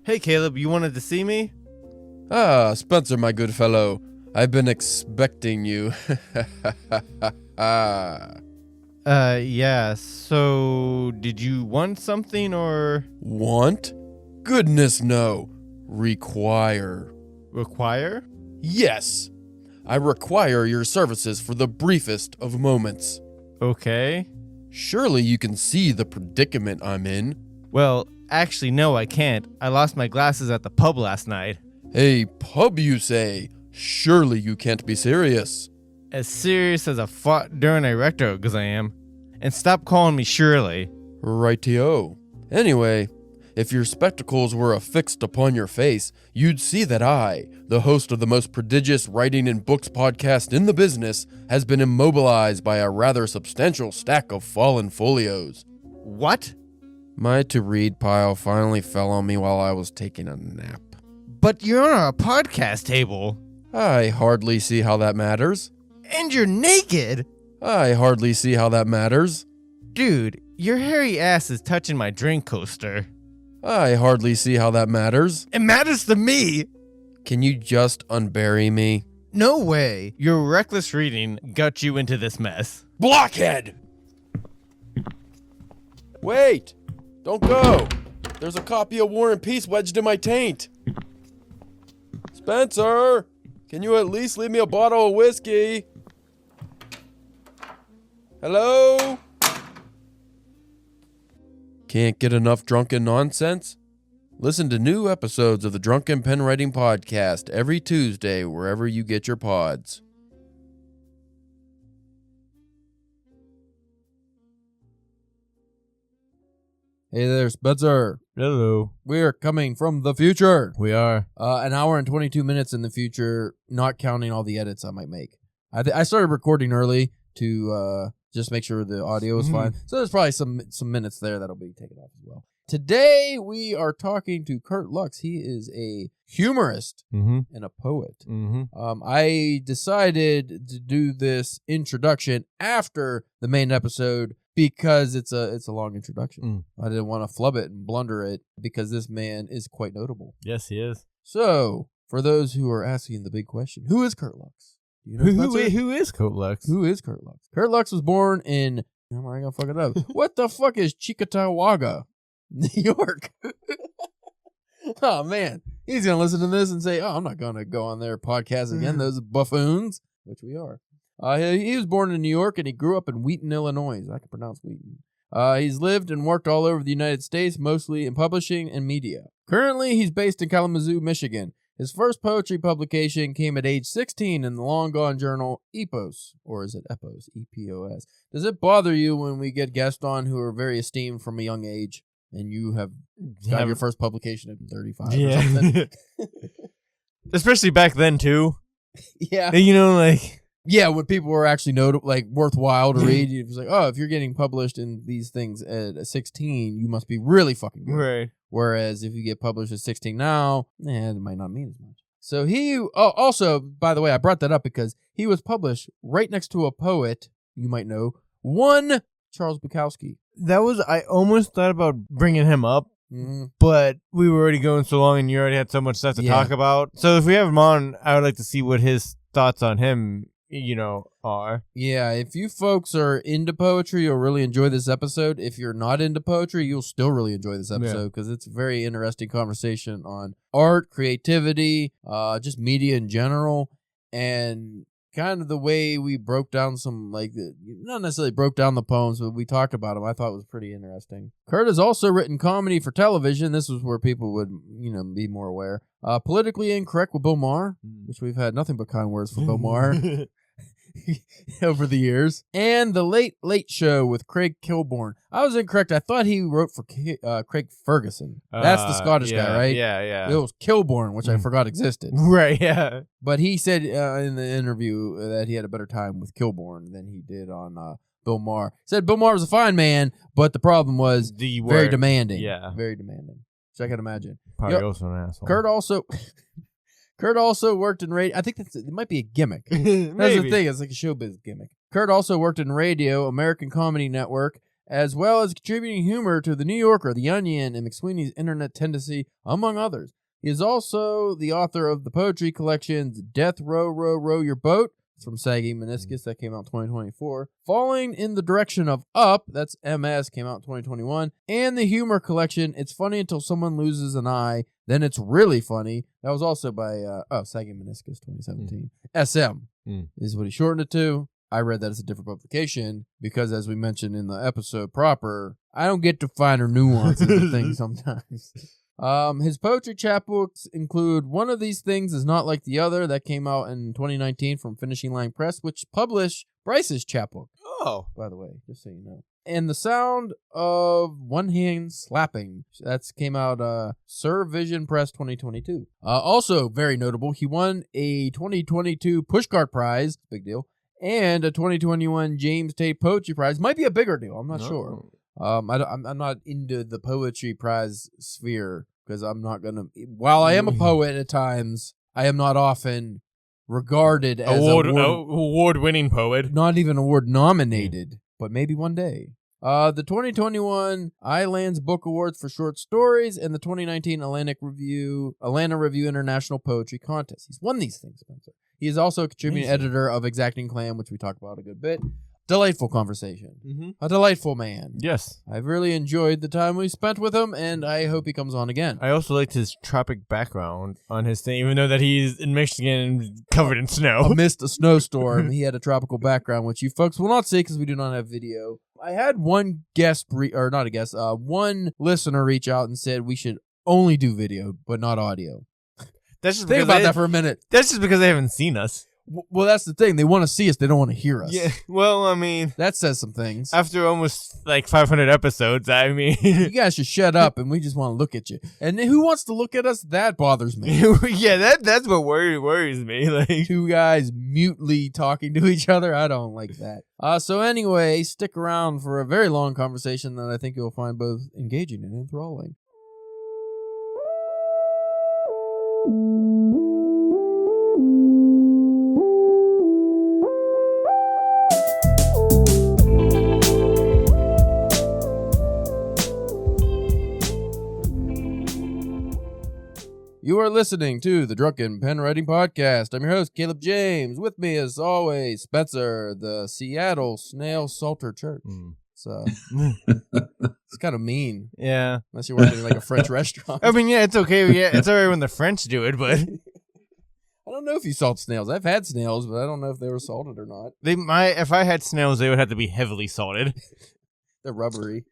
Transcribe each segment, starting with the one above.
Hey, Caleb, you wanted to see me? Ah, Spencer, my good fellow. I've been expecting you. Yeah, so did you want something or Want? Goodness, no. Require. require? Yes. I require your services for the briefest of moments. Okay. Surely you can see the predicament I'm in. Well, actually, no, I can't. I lost my glasses at the pub last night. A pub, you say? Surely you can't be serious. As serious as a fought during a recto, 'cause I am. And stop calling me Shirley. Rightio. Anyway, if your spectacles were affixed upon your face, you'd see that I, the host of the most prodigious writing and books podcast in the business, has been immobilized by a rather substantial stack of fallen folios. What? My to-read pile finally fell on me while I was taking a nap. But you're on a podcast table. I hardly see how that matters. And you're naked. I hardly see how that matters. Dude, your hairy ass is touching my drink coaster. I hardly see how that matters. It matters to me. Can you just unbury me? No way. Your reckless reading got you into this mess. Blockhead! Wait! Don't go! There's a copy of War and Peace wedged in my taint. Spencer! Can you at least leave me a bottle of whiskey? Hello? Can't get enough drunken nonsense? Listen to new episodes of the Drunken Pen Writing Podcast every Tuesday wherever you get your pods. Hey there, Spencer. Hello. We are coming from the future. We are. An hour and 22 minutes in the future, not counting all the edits I might make. I started recording early to just make sure the audio is fine. So there's probably some minutes there that'll be taken off as well. Today we are talking to Kurt Luchs. He is a humorist and a poet. I decided to do this introduction after the main episode because it's a long introduction. I didn't want to flub it and blunder it because this man is quite notable. Yes, he is. So, for those who are asking the big question, who is Kurt Luchs? Do you know Who is Kurt Luchs? Who is Kurt Luchs? Kurt Luchs was born in... Am I going to fuck it up? What the fuck is Chickamauga, New York? Oh, man. He's going to listen to this and say, I'm not going to go on their podcast again. Those buffoons, which we are. He was born in New York, and he grew up in Wheaton, Illinois. I can pronounce Wheaton. He's lived and worked all over the United States, mostly in publishing and media. Currently, he's based in Kalamazoo, Michigan. His first poetry publication came at age 16 in the long-gone journal Epos, or is it Epos? E-P-O-S. Does it bother you when we get guests on who are very esteemed from a young age, and you have got your first publication at 35 or something? Especially back then, too. Yeah. You know, like... Yeah, when people were actually worthwhile to read, it was like, oh, if you're getting published in these things at 16, you must be really fucking good. Right. Whereas if you get published at 16 now, it might not mean as much. So he, also, by the way, I brought that up because he was published right next to a poet, you might know, one Charles Bukowski. I almost thought about bringing him up, but we were already going so long and you already had so much stuff to talk about. So if we have him on, I would like to see what his thoughts on him are. Yeah, if you folks are into poetry, you'll really enjoy this episode. If you're not into poetry, you'll still really enjoy this episode because it's a very interesting conversation on art, creativity, just media in general, and kind of the way we broke down some, not necessarily broke down the poems, but we talked about them. I thought it was pretty interesting. Kurt has also written comedy for television. This was where people would, be more aware. Politically Incorrect with Bill Maher, which we've had nothing but kind words for Bill Maher over the years. And The Late Late Show with Craig Kilborn. I was incorrect. I thought he wrote for Craig Ferguson. That's the Scottish guy, right? Yeah. It was Kilborn, which I forgot existed. Right, yeah. But he said in the interview that he had a better time with Kilborn than he did on Bill Maher. Said Bill Maher was a fine man, but the problem was very demanding. Yeah. Very demanding. Which I can imagine. Probably also an asshole. Kurt also worked in radio. I think it might be a gimmick. That's the thing. It's like a showbiz gimmick. Kurt also worked in radio, American Comedy Network, as well as contributing humor to The New Yorker, The Onion, and McSweeney's Internet Tendency, among others. He is also the author of the poetry collections Death Row, Row, Row Your Boat, from Sagging Meniscus, that came out in 2024. Falling in the Direction of Up, that's MS, came out in 2021. And the humor collection, It's Funny Until Someone Loses an Eye, Then It's Really Funny. That was also by, Sagging Meniscus, 2017. SM is what he shortened it to. I read that as a different publication because, as we mentioned in the episode proper, I don't get to find her nuances of things sometimes. His poetry chapbooks include One of These Things Is Not Like the Other, that came out in 2019 from Finishing Line Press, which published Bryce's chapbook. Oh. By the way, just so you know. And The Sound of One Hand Slapping, that came out Sir Vision Press 2022. Also very notable, he won a 2022 Pushcart Prize, big deal, and a 2021 James Tate Poetry Prize. Might be a bigger deal, I'm not sure. I'm not into the poetry prize sphere because I'm not gonna. While I am a poet at times, I am not often regarded as award-winning poet. Not even award nominated, but maybe one day. The 2021 Islands Book Awards for short stories and the 2019 Atlanta Review International Poetry Contest. He's won these things, Spencer. He is also a contributing editor of Exacting Clam, which we talked about a good bit. Delightful conversation. Mm-hmm. A delightful man. Yes. I've really enjoyed the time we spent with him, and I hope he comes on again. I also liked his tropic background on his thing, even though that he's in Michigan and covered in snow. Amidst a snowstorm, he had a tropical background, which you folks will not see because we do not have video. I had one one listener reach out and said we should only do video, but not audio. That's just Think about that for a minute. That's just because they haven't seen us. Well, that's the thing. They want to see us. They don't want to hear us. Yeah. Well, I mean, that says some things. After almost like 500 episodes, I mean, you guys should shut up, and we just want to look at you. And who wants to look at us? That bothers me. Yeah, that's what worries me. Like two guys mutely talking to each other. I don't like that. So anyway, stick around for a very long conversation that I think you'll find both engaging and enthralling. You are listening to the Drunken Pen Writing Podcast. I'm your host, Caleb James. With me, as always, Spencer, the Seattle Snail Salter Church. It's kind of mean. Yeah. Unless you're working in like a French restaurant. I mean, yeah, it's okay. Yeah, it's all right when the French do it, but I don't know if you salt snails. I've had snails, but I don't know if they were salted or not. If I had snails, they would have to be heavily salted. They're rubbery.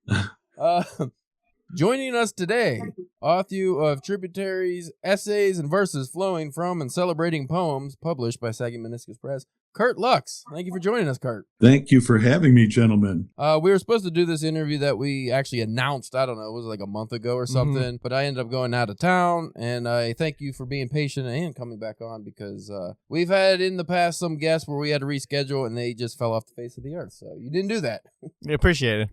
Joining us today, author of Tributaries, essays and verses flowing from and celebrating poems published by Sagging Meniscus Press, Kurt Luchs. Thank you for joining us, Kurt. Thank you for having me, gentlemen. We were supposed to do this interview that we actually announced, I don't know, it was like a month ago or something, but I ended up going out of town, and I thank you for being patient and coming back on because we've had in the past some guests where we had to reschedule and they just fell off the face of the earth, so you didn't do that. I appreciate it.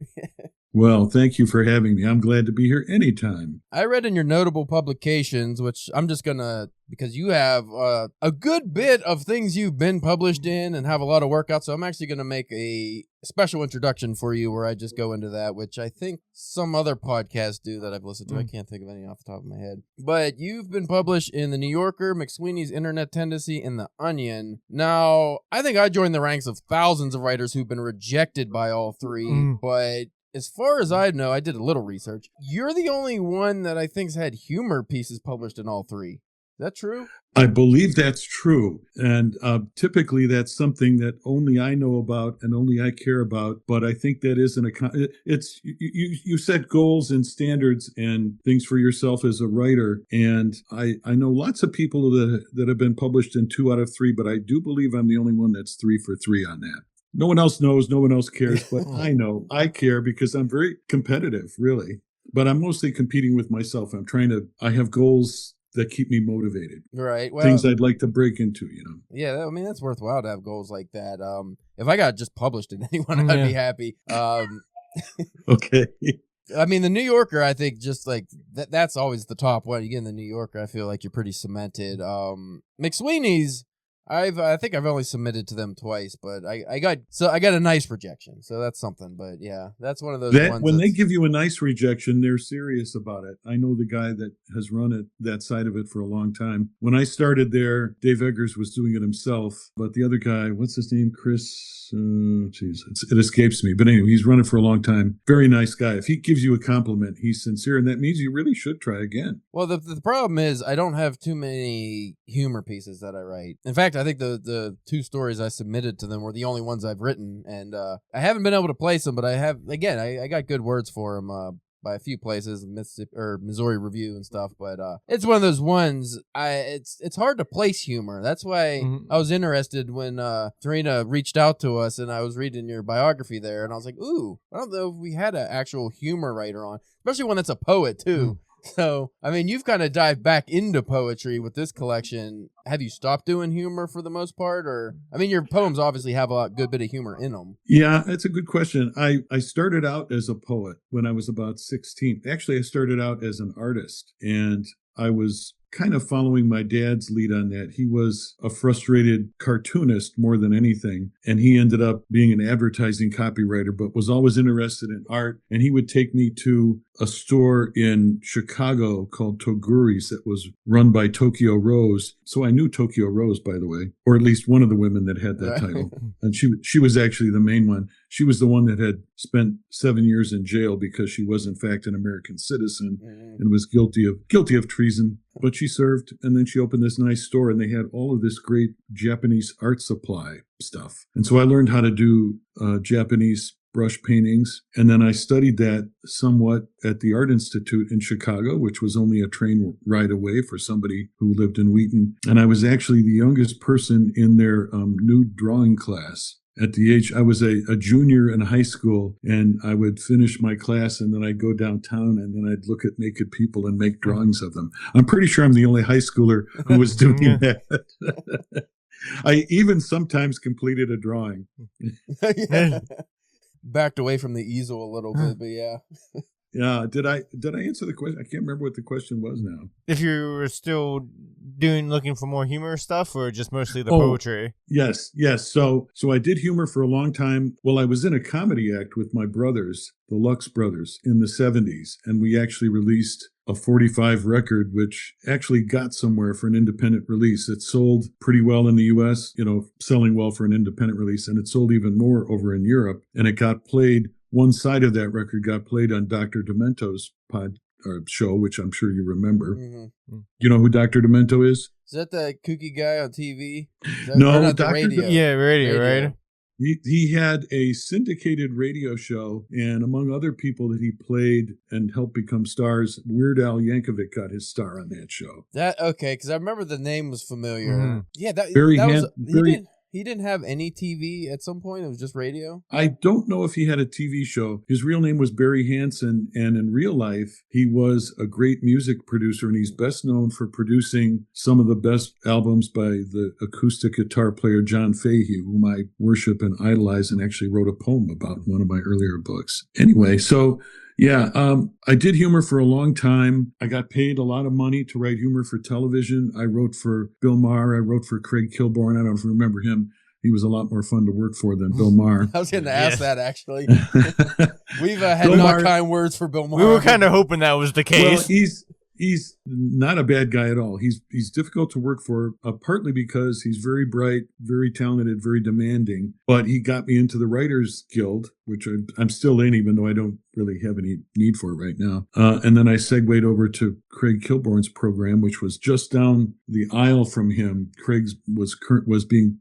Well, thank you for having me. I'm glad to be here anytime. I read in your notable publications, which I'm just going to, because you have a good bit of things you've been published in and have a lot of work out, so I'm actually going to make a special introduction for you where I just go into that, which I think some other podcasts do that I've listened to. I can't think of any off the top of my head. But you've been published in The New Yorker, McSweeney's Internet Tendency, and The Onion. Now, I think I joined the ranks of thousands of writers who've been rejected by all three, but as far as I know, I did a little research. You're the only one that I think's had humor pieces published in all three. Is that true? I believe that's true. And typically that's something that only I know about and only I care about. But I think that it's you set goals and standards and things for yourself as a writer. And I know lots of people that have been published in 2 out of 3, but I do believe I'm the only one that's 3 for 3 on that. No one else knows, no one else cares, but I know. I care because I'm very competitive, really. But I'm mostly competing with myself. I have goals that keep me motivated. Right. Well, things I'd like to break into, you know. Yeah, I mean, that's worthwhile to have goals like that. If I got just published in anyone, I'd be happy. Okay. I mean, The New Yorker, I think just like that's always the top one. You get in The New Yorker, I feel like you're pretty cemented. McSweeney's, I think I've only submitted to them twice, but I got a nice rejection, so that's something. But yeah, that's one of those ones. When they give you a nice rejection, they're serious about it. I know the guy that has run it, that side of it, for a long time. When I started there, Dave Eggers was doing it himself, but the other guy, what's his name, Chris? It escapes me. But anyway, he's run it for a long time. Very nice guy. If he gives you a compliment, he's sincere, and that means you really should try again. Well, the problem is I don't have too many humor pieces that I write. In fact, I think the 2 stories I submitted to them were the only ones I've written, and I haven't been able to place them, but I have, again, I got good words for them by a few places, Mississippi or Missouri Review and stuff, but it's one of those ones, it's hard to place humor. That's why I was interested when Tarina reached out to us, and I was reading your biography there, and I was like, ooh, I don't know if we had an actual humor writer on, especially when it's a poet, too. So, I mean, you've kind of dived back into poetry with this collection. Have you stopped doing humor for the most part? Or, I mean, your poems obviously have a good bit of humor in them. Yeah, that's a good question. I started out as a poet when I was about 16. Actually, I started out as an artist, and I was kind of following my dad's lead on that. He was a frustrated cartoonist more than anything, and he ended up being an advertising copywriter, but was always interested in art. And he would take me to a store in Chicago called Toguri's that was run by Tokyo Rose. So I knew Tokyo Rose, by the way, or at least one of the women that had that title. And she was actually the main one. She was the one that had spent 7 years in jail because she was in fact an American citizen and was guilty of treason. But she served, and then she opened this nice store, and they had all of this great Japanese art supply stuff. And so I learned how to do Japanese brush paintings. And then I studied that somewhat at the Art Institute in Chicago, which was only a train ride away for somebody who lived in Wheaton. And I was actually the youngest person in their nude drawing class. At the age, I was a junior in high school, and I would finish my class, and then I'd go downtown, and then I'd look at naked people and make drawings of them. I'm pretty sure I'm the only high schooler who was doing that. I even sometimes completed a drawing. Backed away from the easel a little bit, but yeah. Yeah. Did I answer the question? I can't remember what the question was now. If you were still looking for more humor stuff, or just mostly the poetry? Yes. So I did humor for a long time. Well, I was in a comedy act with my brothers, the Luchs brothers, in the 70s, and we actually released a 45 record, which actually got somewhere for an independent release. It sold pretty well in the U.S., selling well for an independent release, and it sold even more over in Europe. And it got played. One side of that record got played on Dr. Demento's show, which I'm sure you remember. Mm-hmm. You know who Dr. Demento is? Is that the kooky guy on TV? No, Dr. Radio. Yeah, radio, right? He had a syndicated radio show, and among other people that he played and helped become stars, Weird Al Yankovic got his star on that show. Okay, because I remember the name was familiar. Mm-hmm. Yeah, he didn't have any TV at some point. It was just radio. I don't know if he had a TV show. His real name was Barry Hansen, and in real life, he was a great music producer, and he's best known for producing some of the best albums by the acoustic guitar player John Fahey, whom I worship and idolize, and actually wrote a poem about in one of my earlier books. Anyway, so yeah, I did humor for a long time. I got paid a lot of money to write humor for television. I wrote for Bill Maher. I wrote for Craig Kilborn. I don't know if you remember him. He was a lot more fun to work for than Bill Maher. I was going to ask that, actually. We've had kind words for Bill Maher. We were kind of hoping that was the case. Well, he's not a bad guy at all. He's difficult to work for, partly because he's very bright, very talented, very demanding. But he got me into the Writers Guild, which I'm still in, even though I don't really have any need for it right now. And then I segued over to Craig Kilborn's program, which was just down the aisle from him. Craig's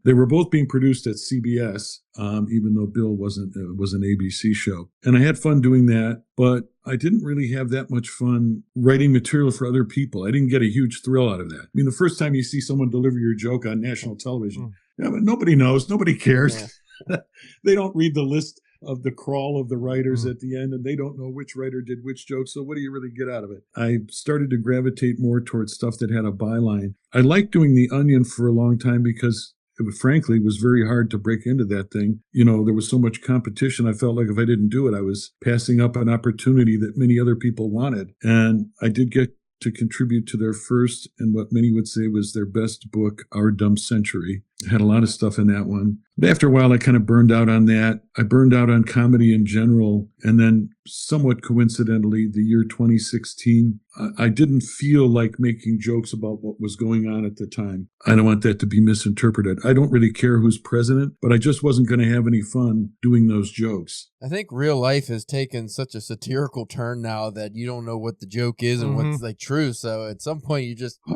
they were both being produced at CBS, even though Bill was an ABC show. And I had fun doing that, but I didn't really have that much fun writing material for other people. I didn't get a huge thrill out of that. I mean, the first time you see someone deliver your joke on national television, yeah, but nobody knows, nobody cares. Yeah. They don't read the list of the crawl of the writers at the end, and they don't know which writer did which joke, so what do you really get out of it? I started to gravitate more towards stuff that had a byline. I liked doing The Onion for a long time because frankly, it was very hard to break into that thing. There was so much competition. I felt like if I didn't do it, I was passing up an opportunity that many other people wanted. And I did get to contribute to their first and what many would say was their best book, Our Dumb Century. Had a lot of stuff in that one. But after a while, I kind of burned out on that. I burned out on comedy in general. And then somewhat coincidentally, the year 2016, I didn't feel like making jokes about what was going on at the time. I don't want that to be misinterpreted. I don't really care who's president, but I just wasn't going to have any fun doing those jokes. I think real life has taken such a satirical turn now that you don't know what the joke is and what's like true. So at some point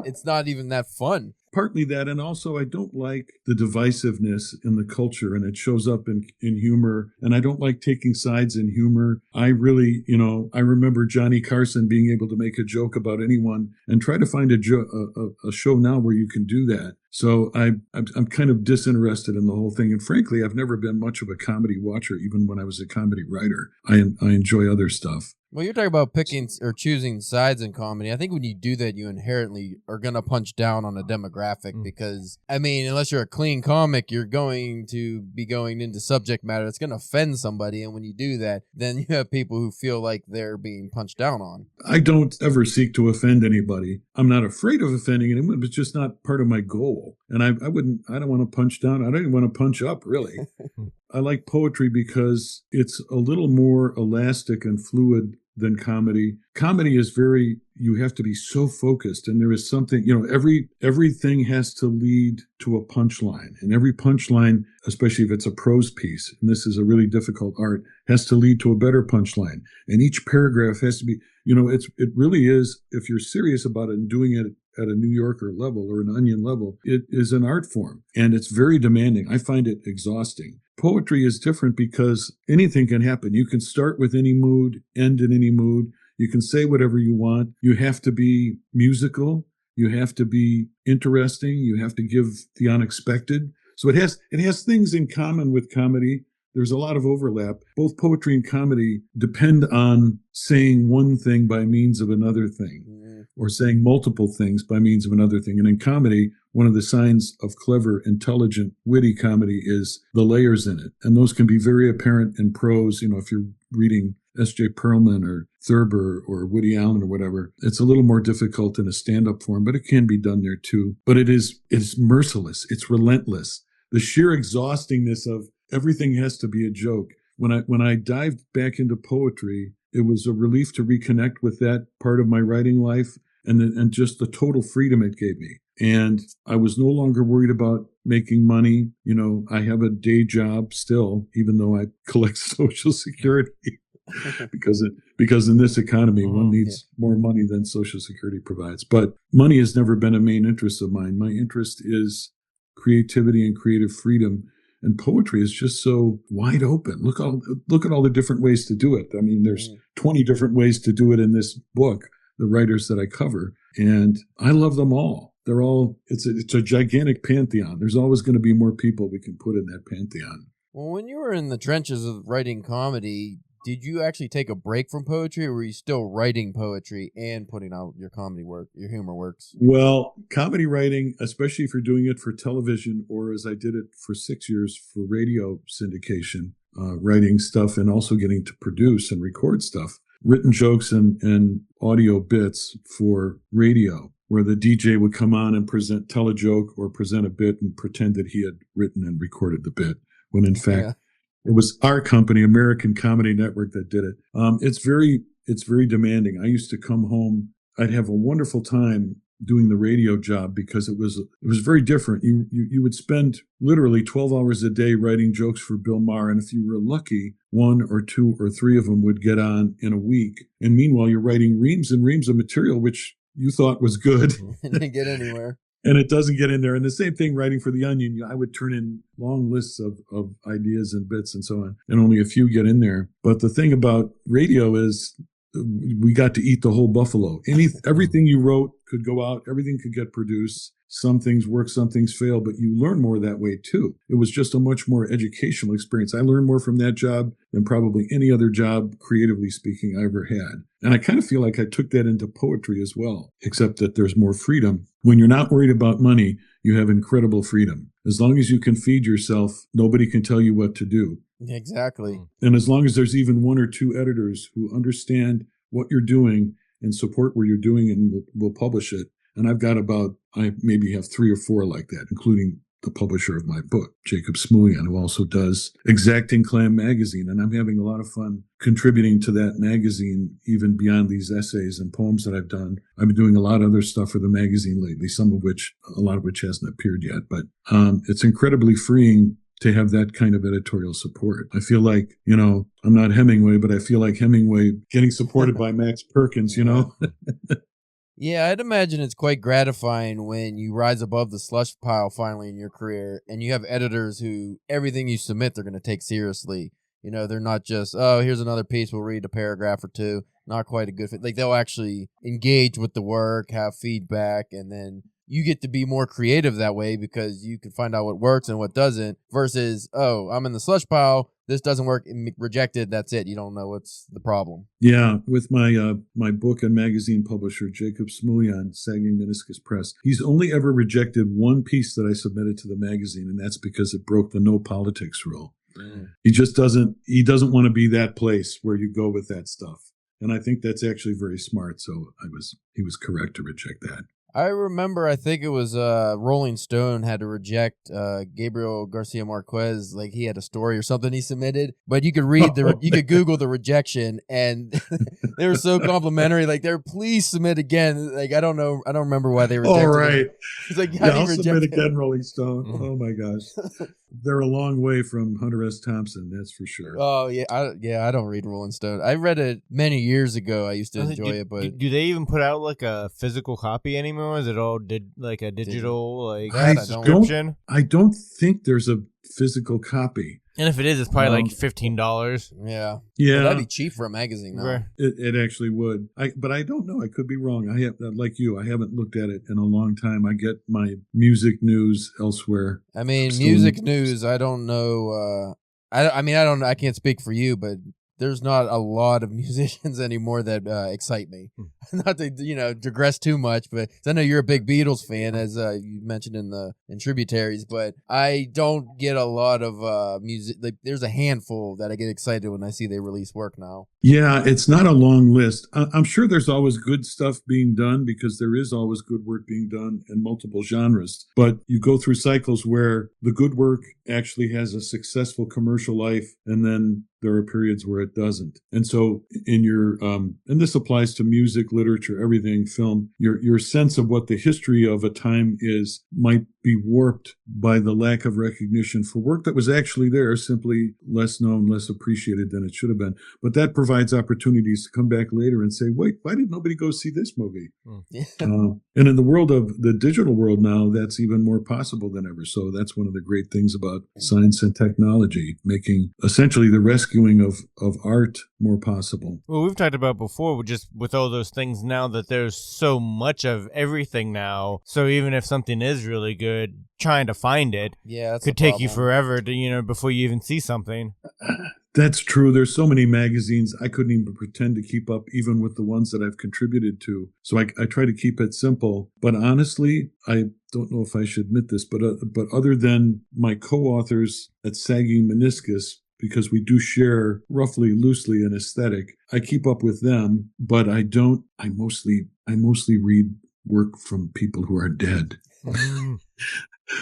it's not even that fun. Partly that, and also I don't like the divisiveness in the culture, and it shows up in humor, and I don't like taking sides in humor. I really, I remember Johnny Carson being able to make a joke about anyone, and try to find a show now where you can do that. So I'm kind of disinterested in the whole thing, and frankly, I've never been much of a comedy watcher, even when I was a comedy writer. I enjoy other stuff. Well, you're talking about picking or choosing sides in comedy. I think when you do that, you inherently are going to punch down on a demographic because, I mean, unless you're a clean comic, you're going to be going into subject matter that's going to offend somebody. And when you do that, then you have people who feel like they're being punched down on. I don't ever seek to offend anybody. I'm not afraid of offending anyone, but it's just not part of my goal. And I don't want to punch down. I don't even want to punch up, really. I like poetry because it's a little more elastic and fluid than comedy. Comedy is you have to be so focused, and there is something, everything has to lead to a punchline, and every punchline, especially if it's a prose piece, and this is a really difficult art, has to lead to a better punchline, and each paragraph has to be, it really is, if you're serious about it and doing it at a New Yorker level or an Onion level, it is an art form, and it's very demanding. I find it exhausting. Poetry is different because anything can happen. You can start with any mood, end in any mood. You can say whatever you want. You have to be musical. You have to be interesting. You have to give the unexpected. So it has things in common with comedy. There's a lot of overlap. Both poetry and comedy depend on saying one thing by means of another thing, or saying multiple things by means of another thing. And in comedy, one of the signs of clever, intelligent, witty comedy is the layers in it. And those can be very apparent in prose. If you're reading S.J. Perlman or Thurber or Woody Allen or whatever, it's a little more difficult in a stand-up form, but it can be done there too. But it's merciless. It's relentless. The sheer exhaustingness of everything has to be a joke. When I dived back into poetry, it was a relief to reconnect with that part of my writing life and just the total freedom it gave me. And I was no longer worried about making money. I have a day job still, even though I collect Social Security because in this economy, one needs more money than Social Security provides. But money has never been a main interest of mine. My interest is creativity and creative freedom. And poetry is just so wide open. Look at all the different ways to do it. I mean, there's 20 different ways to do it in this book, the writers that I cover, and I love them all. They're all, it's a gigantic pantheon. There's always going to be more people we can put in that pantheon. Well, when you were in the trenches of writing comedy, did you actually take a break from poetry, or were you still writing poetry and putting out your comedy work, your humor works? Well, comedy writing, especially if you're doing it for television, or as I did it for 6 years for radio syndication, writing stuff and also getting to produce and record stuff, written jokes and audio bits for radio, where the DJ would come on and tell a joke or present a bit and pretend that he had written and recorded the bit, when in fact, it was our company, American Comedy Network, that did it. It's very demanding. I used to come home. I'd have a wonderful time doing the radio job because it was very different. You would spend literally 12 hours a day writing jokes for Bill Maher, and if you were lucky, 1 or 2 or 3 of them would get on in a week. And meanwhile, you're writing reams and reams of material which you thought was good. It didn't get anywhere. And it doesn't get in there. And the same thing writing for the Onion. I would turn in long lists of ideas and bits and so on, and only a few get in there. But the thing about radio is we got to eat the whole buffalo. Everything you wrote could go out. Everything could get produced. Some things work, some things fail, but you learn more that way too. It was just a much more educational experience. I learned more from that job than probably any other job, creatively speaking, I ever had. And I kind of feel like I took that into poetry as well, except that there's more freedom. When you're not worried about money, you have incredible freedom. As long as you can feed yourself, nobody can tell you what to do. Exactly. And as long as there's even 1 or 2 editors who understand what you're doing and support what you're doing and will publish it. And I maybe have 3 or 4 like that, including the publisher of my book, Jacob Smulian, who also does Exacting Clam magazine. And I'm having a lot of fun contributing to that magazine, even beyond these essays and poems that I've done. I've been doing a lot of other stuff for the magazine lately, a lot of which hasn't appeared yet. But it's incredibly freeing to have that kind of editorial support. I feel like, I'm not Hemingway, but I feel like Hemingway getting supported by Max Perkins, Yeah, I'd imagine it's quite gratifying when you rise above the slush pile finally in your career and you have editors who everything you submit they're going to take seriously. They're not just, oh, here's another piece, we'll read a paragraph or two. Not quite a good fit. Like, they'll actually engage with the work, have feedback, and then you get to be more creative that way because you can find out what works and what doesn't versus, oh, I'm in the slush pile, this doesn't work, rejected, that's it. You don't know what's the problem. Yeah, with my book and magazine publisher, Jacob Smulian, Sagging Meniscus Press, he's only ever rejected one piece that I submitted to the magazine, and that's because it broke the no politics rule. Mm. He doesn't want to be that place where you go with that stuff. And I think that's actually very smart. So he was correct to reject that. I remember, I think it was Rolling Stone had to reject Gabriel Garcia Marquez, like he had a story or something he submitted, but you could read you could Google the rejection, and they were so complimentary. Like, they're please submit again. Like, I don't remember why they rejected. All right, it. He's like, I'll submit again, Rolling Stone. Mm-hmm. Oh my gosh. They're a long way from Hunter S. Thompson, that's for sure. Oh yeah, I don't read Rolling Stone. I read it many years ago. I used to enjoy it, but do they even put out like a physical copy anymore? Is it all like a digital subscription? I don't think there's a physical copy. And if it is, it's probably like $15. Yeah. Well, that'd be cheap for a magazine, though. Right. It actually would. But I don't know. I could be wrong. I have, like you, I haven't looked at it in a long time. I get my music news elsewhere. I mean, music news, I don't know. I can't speak for you, but there's not a lot of musicians anymore that excite me. Not to digress too much, but I know you're a big Beatles fan, as you mentioned in Tributaries. But I don't get a lot of music. Like, there's a handful that I get excited when I see they release work now. Yeah, it's not a long list. I'm sure there's always good stuff being done because there is always good work being done in multiple genres. But you go through cycles where the good work actually has a successful commercial life, and then there are periods where it doesn't. And so in your, and this applies to music, literature, everything, film, your sense of what the history of a time is might be warped by the lack of recognition for work that was actually there, simply less known, less appreciated than it should have been. But that provides opportunities to come back later and say, wait, why did nobody go see this movie? And in the world of the digital world now, that's even more possible than ever. So that's one of the great things about science and technology, making essentially the rescuing of art more possible. Well, we've talked about before, just with all those things now that there's so much of everything now. So even if something is really good, trying to find it could take you forever to, before you even see something. That's true. There's so many magazines. I couldn't even pretend to keep up even with the ones that I've contributed to. So I try to keep it simple. But honestly, I don't know if I should admit this, but other than my co-authors at Sagging Meniscus, because we do share roughly loosely an aesthetic, I keep up with them, but I mostly read work from people who are dead.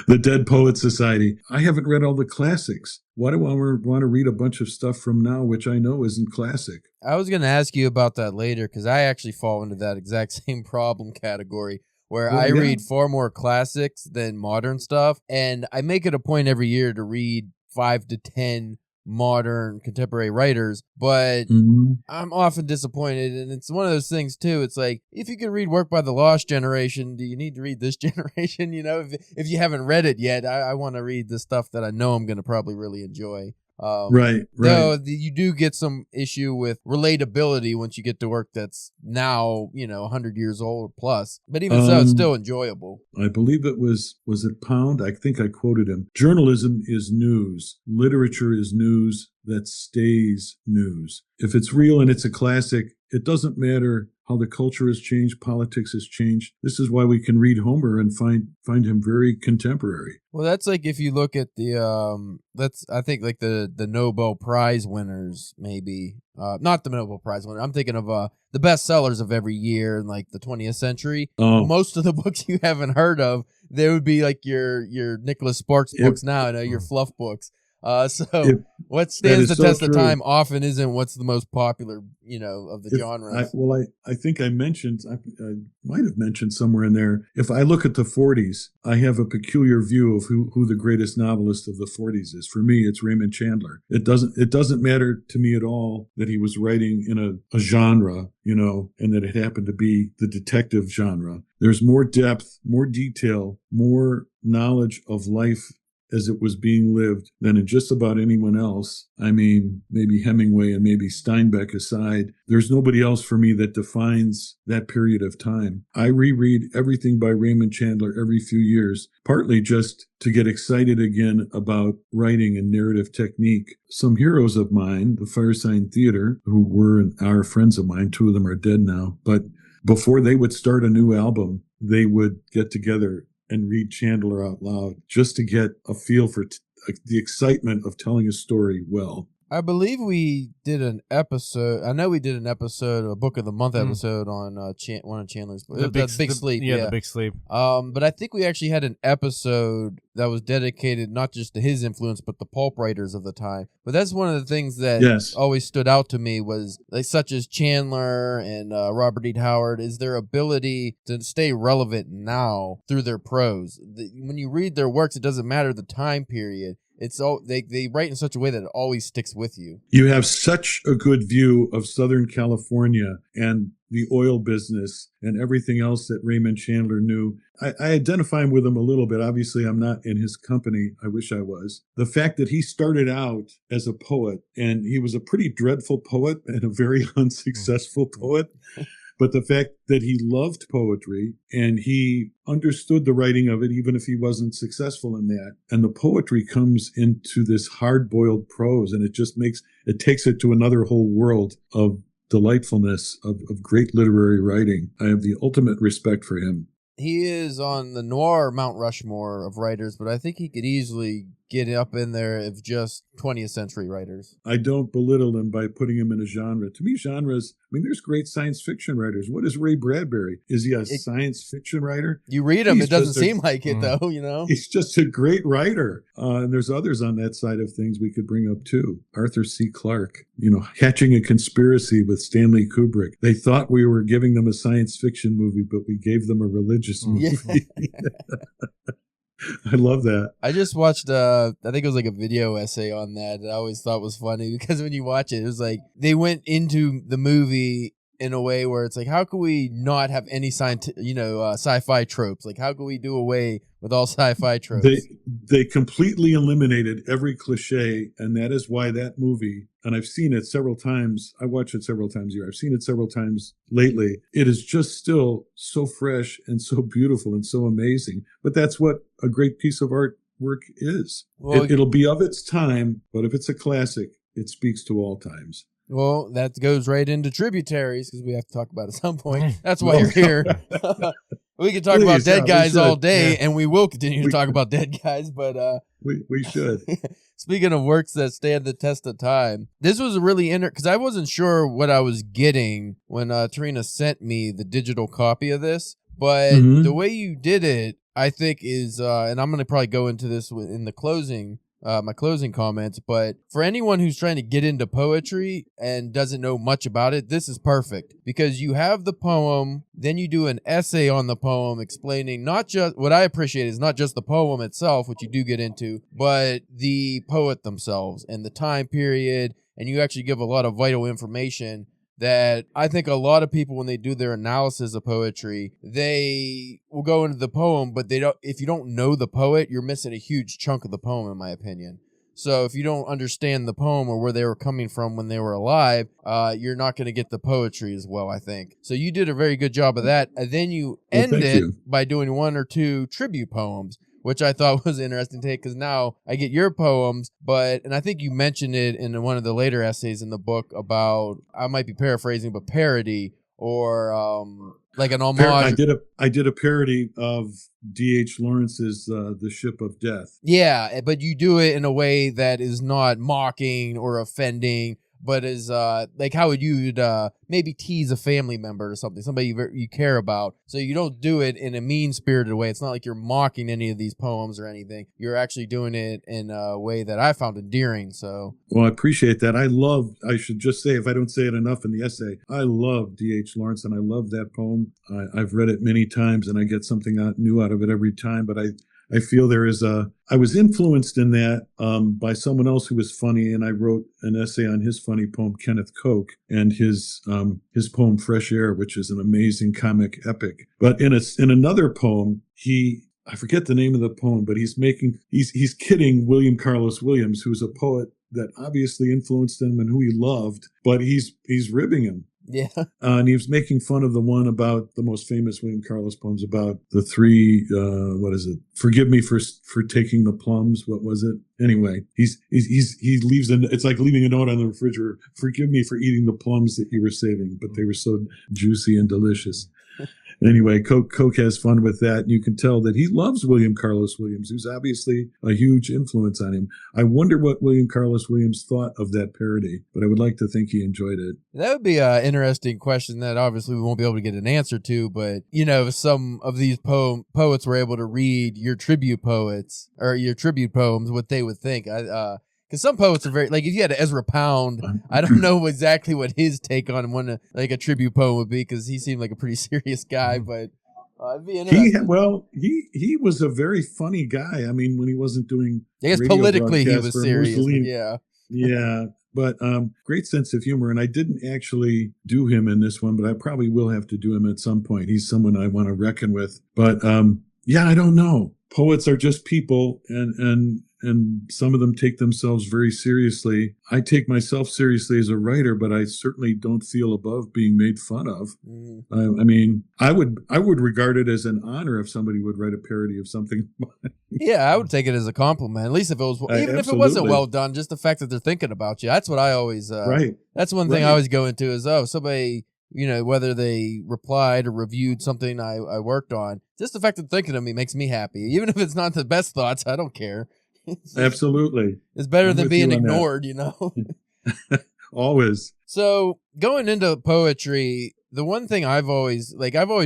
The Dead Poets Society. I haven't read all the classics. Why do I want to read a bunch of stuff from now, which I know isn't classic? I was going to ask you about that later, because I actually fall into that exact same problem category, where I read far more classics than modern stuff. And I make it a point every year to read 5 to 10 modern contemporary writers, but I'm often disappointed. And it's one of those things too, it's like, if you can read work by the lost generation, do you need to read this generation? If you haven't read it yet, I want to read the stuff that I know I'm going to probably really enjoy. Right. Though you do get some issue with relatability once you get to work that's now 100 years old plus, but even so, it's still enjoyable. I believe it was it Pound? I think I quoted him. Journalism is news. Literature is news that stays news. If it's real and it's a classic, it doesn't matter how the culture has changed, politics has changed. This is why we can read Homer and find him very contemporary. Well, that's like if you look at the I think like the Nobel Prize winners, maybe not the Nobel Prize winner. I'm thinking of the bestsellers of every year in like the 20th century. Most of the books you haven't heard of, There would be like your Nicholas Sparks books now, your fluff books. What stands the test of time often isn't what's the most popular, of the genres. I think I mentioned, I might have mentioned somewhere in there, if I look at the 40s, I have a peculiar view of who the greatest novelist of the 40s is. For me, it's Raymond Chandler. It doesn't matter to me at all that he was writing in a genre, and that it happened to be the detective genre. There's more depth, more detail, more knowledge of life as it was being lived than in just about anyone else. I mean, maybe Hemingway and maybe Steinbeck aside, there's nobody else for me that defines that period of time. I reread everything by Raymond Chandler every few years, partly just to get excited again about writing and narrative technique. Some heroes of mine, the Firesign Theater, who were and are friends of mine, 2 of them are dead now, but before they would start a new album, they would get together and read Chandler out loud just to get a feel for the excitement of telling a story well. I believe we did an episode. I know we did an episode, a Book of the Month episode on one of Chandler's books. The Big Sleep. Yeah, The Big Sleep. But I think we actually had an episode that was dedicated not just to his influence, but the pulp writers of the time. But that's one of the things that always stood out to me was, like, such as Chandler and Robert E. Howard, is their ability to stay relevant now through their prose. When you read their works, it doesn't matter the time period. It's all they write in such a way that it always sticks with you. You have such a good view of Southern California and the oil business and everything else that Raymond Chandler knew. I identify with him a little bit. Obviously, I'm not in his company. I wish I was. The fact that he started out as a poet, and he was a pretty dreadful poet and a very unsuccessful poet. But the fact that he loved poetry and he understood the writing of it, even if he wasn't successful in that. And the poetry comes into this hard-boiled prose, and it takes it to another whole world of delightfulness, of great literary writing. I have the ultimate respect for him. He is on the noir Mount Rushmore of writers, but I think he could easily get up in there of just 20th century writers. I don't belittle him by putting him in a genre. To me, genres, there's great science fiction writers. What is Ray Bradbury? Is he a science fiction writer? You read him, it doesn't seem like it, though, He's just a great writer. And there's others on that side of things we could bring up, too. Arthur C. Clarke, Hatching a Conspiracy with Stanley Kubrick. They thought we were giving them a science fiction movie, but we gave them a religious movie. Yeah. I love that. I just watched, I think it was like a video essay on that I always thought was funny because when you watch it, it was like they went into the movie in a way where it's like, how can we not have any sci-fi tropes? Like, how can we do away with all sci-fi tropes? They completely eliminated every cliche, and that is why that movie, and I've seen it several times. I watch it several times a year. I've seen it several times lately. It is just still so fresh and so beautiful and so amazing. But that's what a great piece of artwork is. Well, it'll be of its time, but if it's a classic, it speaks to all times. Well, that goes right into Tributaries because we have to talk about it at some point. That's why you're here. We could talk about dead guys all day, and we will continue to talk about dead guys, but we should. Speaking of works that stand the test of time, this was a really because I wasn't sure what I was getting when Tarina sent me the digital copy of this, but the way you did it, I think is, and I'm going to probably go into this in the closing. My closing comments, but for anyone who's trying to get into poetry and doesn't know much about it, this is perfect because you have the poem, then you do an essay on the poem explaining not just what I appreciate is not just the poem itself, which you do get into, but the poet themselves and the time period, and you actually give a lot of vital information that I think a lot of people, when they do their analysis of poetry, they will go into the poem, but they don't. If you don't know the poet, you're missing a huge chunk of the poem, in my opinion. So if you don't understand the poem or where they were coming from when they were alive, you're not going to get the poetry as well, I think. So you did a very good job of that. And then you end it by doing 1 or 2 tribute poems, which I thought was interesting to take because now I get your poems, and I think you mentioned it in one of the later essays in the book about, I might be paraphrasing, but parody or like an homage. I did a parody of D.H. Lawrence's The Ship of Death. Yeah, but you do it in a way that is not mocking or offending, but is like how would you maybe tease a family member or something, somebody you care about. So you don't do it in a mean-spirited way. It's not like you're mocking any of these poems or anything. You're actually doing it in a way that I found endearing. So, well, I appreciate that. I should just say, if I don't say it enough in the essay, I love D.H. Lawrence, and I love that poem. I've read it many times, and I get something new out of it every time. But I feel I was influenced in that by someone else who was funny, and I wrote an essay on his funny poem, Kenneth Koch, and his poem, Fresh Air, which is an amazing comic epic. But in another poem, I forget the name of the poem, but he's kidding William Carlos Williams, who's a poet that obviously influenced him and who he loved, but he's ribbing him. Yeah. And he was making fun of the one about the most famous William Carlos poems about the three, what is it? Forgive me for taking the plums. What was it? Anyway, he leaves it's like leaving a note on the refrigerator. Forgive me for eating the plums that you were saving, but they were so juicy and delicious. Anyway, Koch has fun with that. You can tell that he loves William Carlos Williams, who's obviously a huge influence on him. I wonder what William Carlos Williams thought of that parody, but I would like to think he enjoyed it. That would be an interesting question that obviously we won't be able to get an answer to, but, if some of these poets were able to read your tribute poets or your tribute poems, what they would think. Because some poets are very, like, if you had Ezra Pound, I don't know exactly what his take on a tribute poem would be, because he seemed like a pretty serious guy, but it'd be interesting. He was a very funny guy. I mean, when he wasn't doing I guess politically he was serious, yeah. Yeah, but great sense of humor, and I didn't actually do him in this one, but I probably will have to do him at some point. He's someone I want to reckon with. But, I don't know. Poets are just people, and some of them take themselves very seriously. I take myself seriously as a writer, but I certainly don't feel above being made fun of. I mean, I would regard it as an honor if somebody would write a parody of something. Yeah, I would take it as a compliment, at least if it was, even if it wasn't well done, just the fact that they're thinking about you. That's what I always, right. That's one thing I always go into is, somebody, whether they replied or reviewed something I worked on, just the fact that thinking of me makes me happy. Even if it's not the best thoughts, I don't care. Absolutely. It's better than being ignored, Always. So going into poetry, the one thing I've always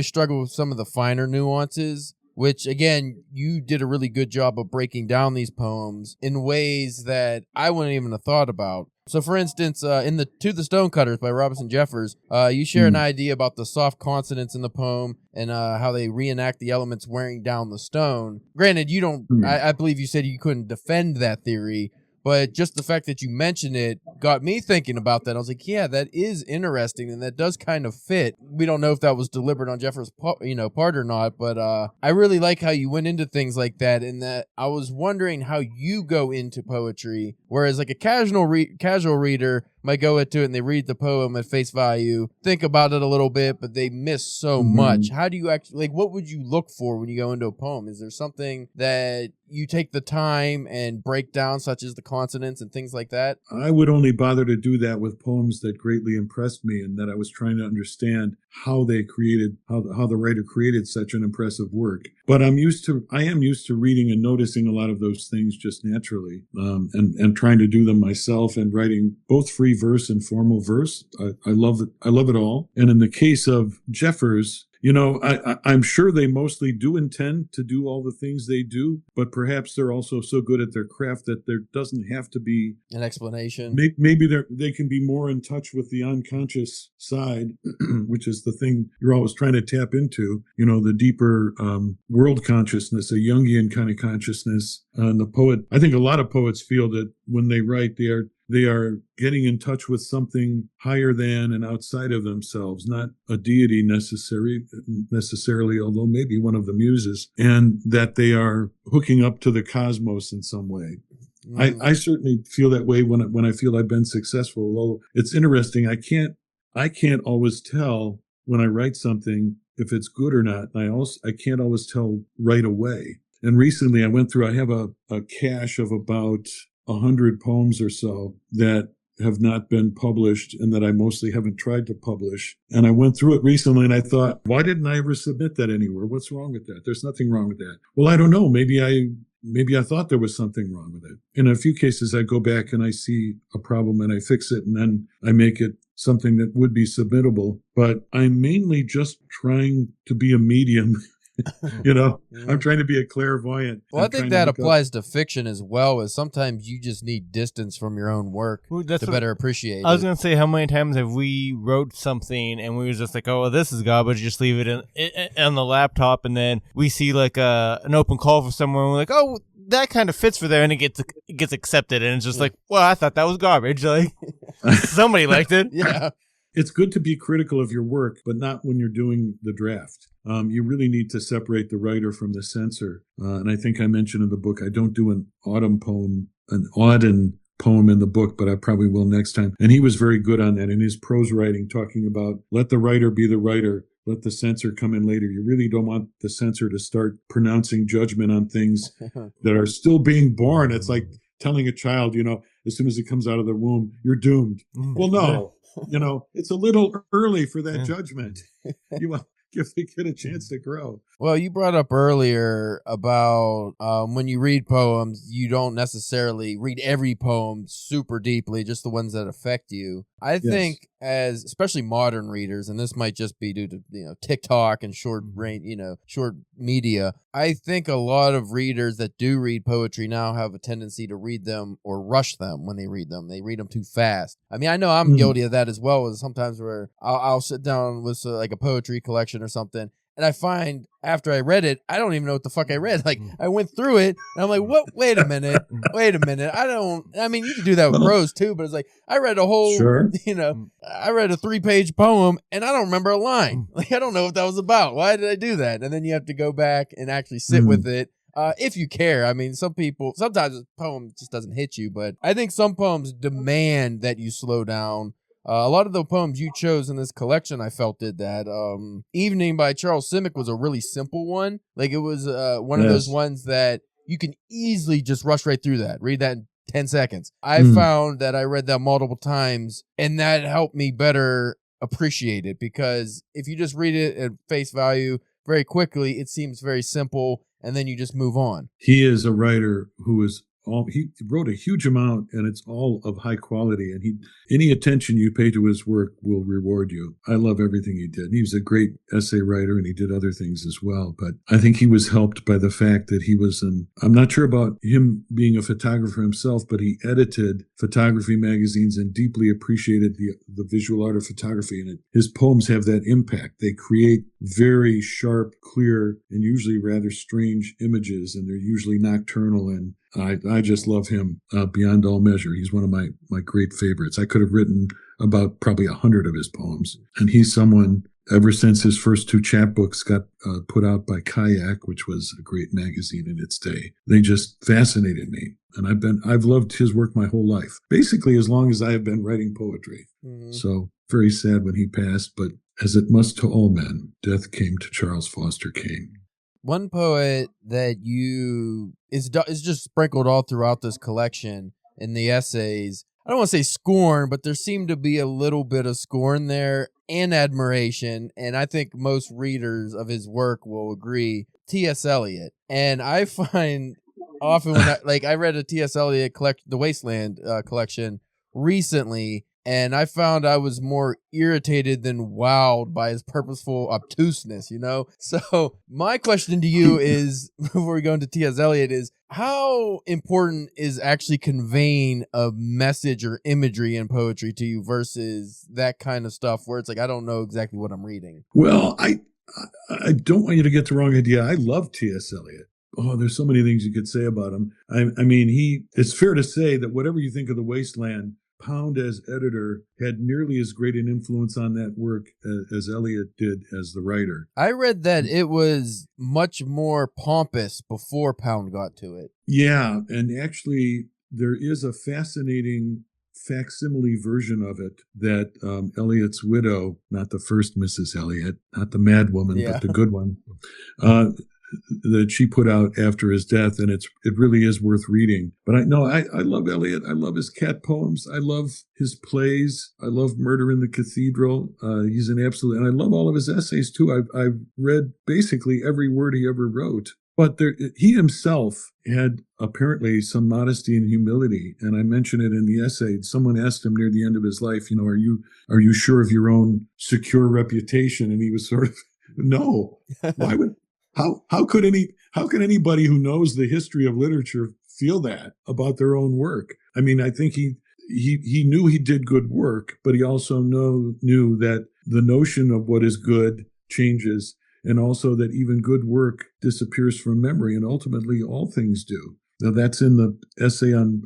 struggled with some of the finer nuances, which again, you did a really good job of breaking down these poems in ways that I wouldn't even have thought about. So, for instance, in To the Stonecutters by Robinson Jeffers, you share an idea about the soft consonants in the poem and how they reenact the elements wearing down the stone. Granted, you don't. I believe you said you couldn't defend that theory, but just the fact that you mentioned it got me thinking about that. I was like, yeah, that is interesting, and that does kind of fit. We don't know if that was deliberate on Jeffers' part or not, but I really like how you went into things like that, and that I was wondering how you go into poetry, whereas like a casual reader might go into it and they read the poem at face value, think about it a little bit, but they miss so much. How do you actually, what would you look for when you go into a poem? Is there something that you take the time and break down, such as the consonants and things like that? I would only bother to do that with poems that greatly impressed me and that I was trying to understand how they created, how the writer created such an impressive work. But I am used to reading and noticing a lot of those things just naturally, and trying to do them myself and writing both free verse and formal verse. I love it. I love it all. And in the case of Jeffers, I'm sure they mostly do intend to do all the things they do, but perhaps they're also so good at their craft that there doesn't have to be an explanation. Maybe they can be more in touch with the unconscious side, which is the thing you're always trying to tap into, the deeper world consciousness, a Jungian kind of consciousness. And the poet, I think a lot of poets feel that when they write, they are getting in touch with something higher than and outside of themselves, not a deity necessarily, although maybe one of the muses, and that they are hooking up to the cosmos in some way. I certainly feel that way when I feel I've been successful. Although it's interesting, I can't always tell when I write something if it's good or not. I can't always tell right away. And recently I have a cache of about 100 poems or so that have not been published and that I mostly haven't tried to publish. And I went through it recently and I thought, why didn't I ever submit that anywhere? What's wrong with that? There's nothing wrong with that. Well, I don't know. Maybe maybe I thought there was something wrong with it. In a few cases, I go back and I see a problem and I fix it, and then I make it something that would be submittable. But I'm mainly just trying to be a medium. I'm trying to be a clairvoyant. Well, I think that applies to fiction as well, as sometimes you just need distance from your own work to better appreciate it. I was going to say, how many times have we wrote something and we was just like, oh, well, this is garbage, just leave it on the laptop, and then we see like an open call for someone, and we're like, oh, that kind of fits for there, and it gets accepted, and it's just like, well, I thought that was garbage. Like, somebody liked it. Yeah. It's good to be critical of your work, but not when you're doing the draft. You really need to separate the writer from the censor. And I think I mentioned in the book, I don't do an Auden poem in the book, but I probably will next time. And he was very good on that in his prose writing, talking about let the writer be the writer, let the censor come in later. You really don't want the censor to start pronouncing judgment on things that are still being born. It's like telling a child, as soon as it comes out of the womb, you're doomed. Well, no. It's a little early for that judgment. You want to give the kid a chance to grow. Well, you brought up earlier about when you read poems, you don't necessarily read every poem super deeply, just the ones that affect you. I think as especially modern readers, and this might just be due to TikTok and short media, I think a lot of readers that do read poetry now have a tendency to read them or rush them when they read them. They read them too fast. I mean, I know I'm guilty of that as well. As sometimes where I'll sit down with like a poetry collection or something, and I find after I read it, I don't even know what the fuck I read. Like, I went through it, and I'm like, what? Wait a minute. I mean, you can do that with prose, too, but it's like, I read a whole, I read a 3-page poem, and I don't remember a line. Like, I don't know what that was about. Why did I do that? And then you have to go back and actually sit with it. If you care. I mean, sometimes a poem just doesn't hit you, but I think some poems demand that you slow down. A lot of the poems you chose in this collection, I felt did that. Evening by Charles Simic was a really simple one. Like, it was one of those ones that you can easily just rush right through that. Read that in 10 seconds. I found that I read that multiple times, and that helped me better appreciate it, because if you just read it at face value very quickly, it seems very simple, and then you just move on. He is a writer who is he wrote a huge amount, and it's all of high quality, and any attention you pay to his work will reward you. I love everything he did. He was a great essay writer, and he did other things as well, but I think he was helped by the fact that he was I'm not sure about him being a photographer himself, but he edited photography magazines and deeply appreciated the visual art of photography, and his poems have that impact. They create very sharp, clear, and usually rather strange images, and they're usually nocturnal, and I just love him beyond all measure. He's one of my great favorites. I could have written about probably 100 of his poems. And he's someone, ever since his first 2 chapbooks got put out by Kayak, which was a great magazine in its day, they just fascinated me. And I've loved his work my whole life, basically as long as I have been writing poetry. Mm-hmm. So very sad when he passed, but as it must to all men, death came to Charles Foster Kane. One poet that is just sprinkled all throughout this collection in the essays. I don't want to say scorn, but there seemed to be a little bit of scorn there and admiration. And I think most readers of his work will agree. T.S. Eliot. And I find often when I read a T.S. Eliot the Wasteland collection recently, and I found I was more irritated than wowed by his purposeful obtuseness, So my question to you is, before we go into T.S. Eliot, is how important is actually conveying a message or imagery in poetry to you versus that kind of stuff where it's like, I don't know exactly what I'm reading? Well, I don't want you to get the wrong idea. I love T.S. Eliot. Oh, there's so many things you could say about him. I mean, it's fair to say that whatever you think of The Wasteland, Pound as editor had nearly as great an influence on that work as Eliot did as the writer. I read that it was much more pompous before Pound got to it. Yeah, and actually there is a fascinating facsimile version of it that Eliot's widow, not the first Mrs. Eliot, not the mad woman, but the good one, that she put out after his death, and it really is worth reading. But I love Eliot. I love his cat poems. I love his plays. I love Murder in the Cathedral. He's an absolute, and I love all of his essays too. I've read basically every word he ever wrote. But he himself had apparently some modesty and humility, and I mention it in the essay. Someone asked him near the end of his life, are you sure of your own secure reputation? And he was sort of, no. Why would how could anybody who knows the history of literature feel that about their own work? I mean, I think he knew he did good work, but he also knew that the notion of what is good changes. And also that even good work disappears from memory, and ultimately all things do. Now that's in the essay on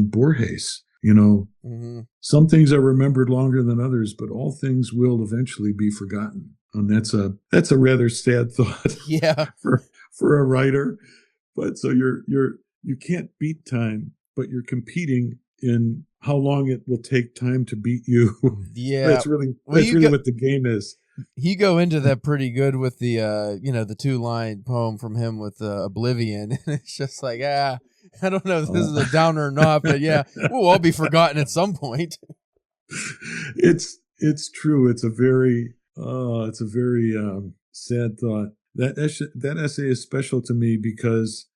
Borges. Mm-hmm. Some things are remembered longer than others, but all things will eventually be forgotten. And that's a rather sad thought. Yeah. for a writer. But so you can't beat time, but you're competing in how long it will take time to beat you. Yeah. That's really what the game is. You go into that pretty good with the the 2-line poem from him with Oblivion. It's just like, I don't know if this is a downer or not, but yeah, we'll all be forgotten at some point. It's true. It's a very sad thought. That essay is special to me because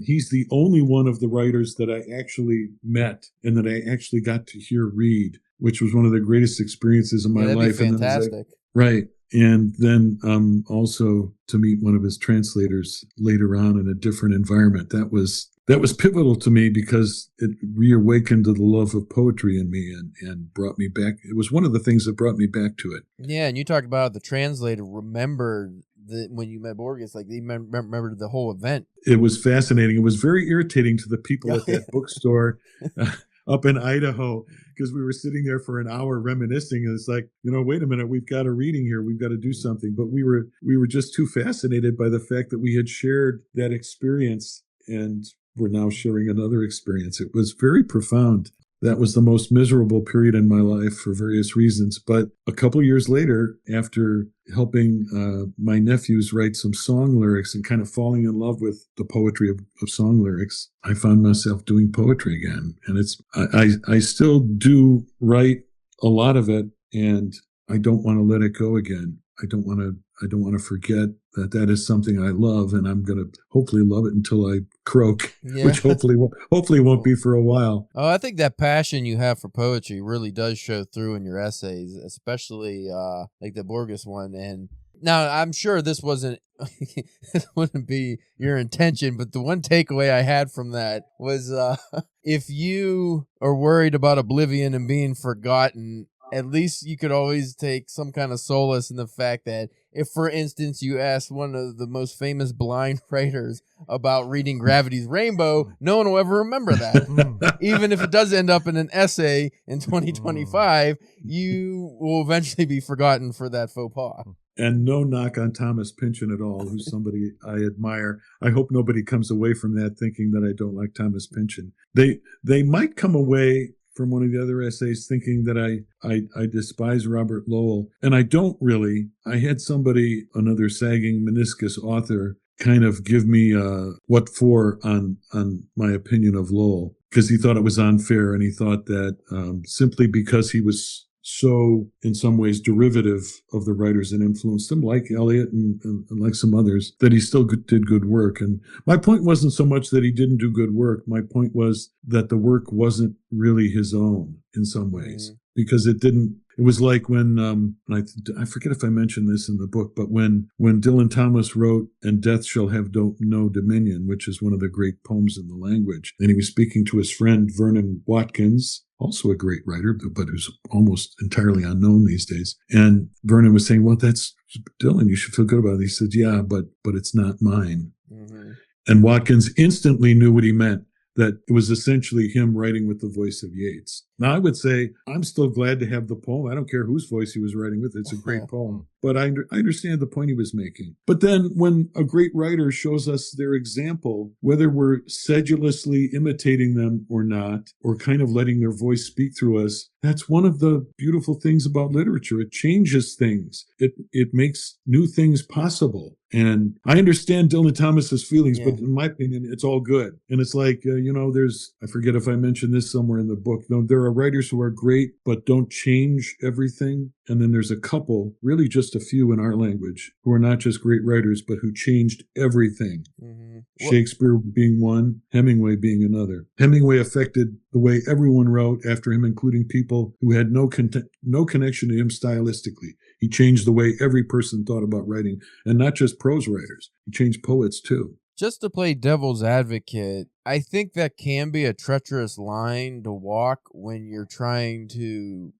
he's the only one of the writers that I actually met and that I actually got to hear read, which was one of the greatest experiences of my life. Be fantastic. Right. And then also to meet one of his translators later on in a different environment. That was pivotal to me because it reawakened the love of poetry in me and brought me back. It was one of the things that brought me back to it. Yeah, and you talked about the translator remembered when you met Borges, like he remembered the whole event. It was fascinating. It was very irritating to the people at that bookstore up in Idaho, because we were sitting there for an hour reminiscing. And it's like, wait a minute, we've got a reading here. We've got to do something. But we were just too fascinated by the fact that we had shared that experience and we're now sharing another experience. It was very profound. That was the most miserable period in my life for various reasons. But a couple years later, after helping my nephews write some song lyrics and kind of falling in love with the poetry of song lyrics, I found myself doing poetry again. And I still do write a lot of it, and I don't want to let it go again. I don't want to forget that is something I love, and I'm going to hopefully love it until I croak, which hopefully won't be for a while. Oh, I think that passion you have for poetry really does show through in your essays, especially like the Borges one. And now I'm sure this wouldn't be your intention, but the one takeaway I had from that was if you are worried about oblivion and being forgotten, at least you could always take some kind of solace in the fact that if, for instance, you asked one of the most famous blind writers about reading Gravity's Rainbow, no one will ever remember that. Even if it does end up in an essay in 2025, you will eventually be forgotten for that faux pas. And no knock on Thomas Pynchon at all, who's somebody I admire. I hope nobody comes away from that thinking that I don't like Thomas Pynchon. They might come away from one of the other essays thinking that I despise Robert Lowell. And I don't really. I had somebody, another Sagging Meniscus author, kind of give me what for on my opinion of Lowell, because he thought it was unfair, and he thought that simply because he was so in some ways derivative of the writers that influenced him, like Eliot and like some others, that he still did good work. And my point wasn't so much that he didn't do good work. My point was that the work wasn't really his own in some ways, because it was like when I forget if I mentioned this in the book, but when Dylan Thomas wrote "And Death Shall Have No Dominion," which is one of the great poems in the language, and he was speaking to his friend Vernon Watkins, also a great writer, but who's almost entirely unknown these days. And Vernon was saying, well, that's Dylan, you should feel good about it. He said, yeah, but it's not mine. Mm-hmm. And Watkins instantly knew what he meant, that it was essentially him writing with the voice of Yeats. Now, I would say I'm still glad to have the poem. I don't care whose voice he was writing with. It's a great poem. But I understand the point he was making. But then when a great writer shows us their example, whether we're sedulously imitating them or not, or kind of letting their voice speak through us, that's one of the beautiful things about literature. It changes things. It makes new things possible. And I understand Dylan Thomas's feelings, but in my opinion, it's all good. And it's like, I forget if I mentioned this somewhere in the book, there are writers who are great, but don't change everything. And then there's a couple, really just just a few in our language who are not just great writers, but who changed everything. Mm-hmm. Shakespeare being one, Hemingway being another. Hemingway affected the way everyone wrote after him, including people who had no connection to him stylistically. He changed the way every person thought about writing, and not just prose writers. He changed poets too. Just to play devil's advocate, I think that can be a treacherous line to walk when you're trying to,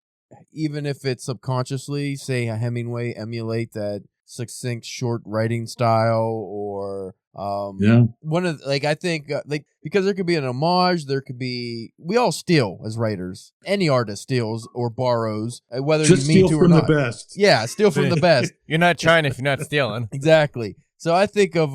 even if it's subconsciously, say a Hemingway, emulate that succinct short writing style, or one of, like, I think like, because there could be an homage, there could be, we all steal as writers. Any artist steals or borrows, whether just you mean to or not. Steal from the best. Yeah, steal from the best. You're not trying if you're not stealing. Exactly. So I think of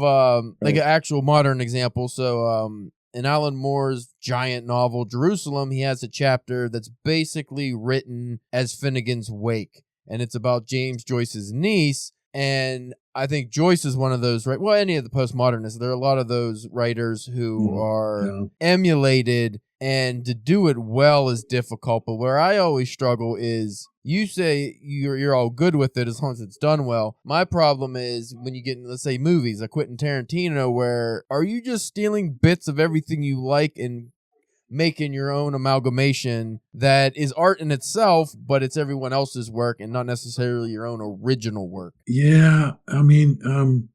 like an actual modern example. So in Alan Moore's giant novel Jerusalem, he has a chapter that's basically written as Finnegan's Wake, and it's about James Joyce's niece. And I think Joyce is one of those, right? Well, any of the postmodernists, there are a lot of those writers who are emulated, and to do it well is difficult. But where I always struggle is, you say you're all good with it as long as it's done well. My problem is when you get, let's say, movies, like Quentin Tarantino, where are you just stealing bits of everything you like and making your own amalgamation that is art in itself, but it's everyone else's work and not necessarily your own original work? Yeah, I mean,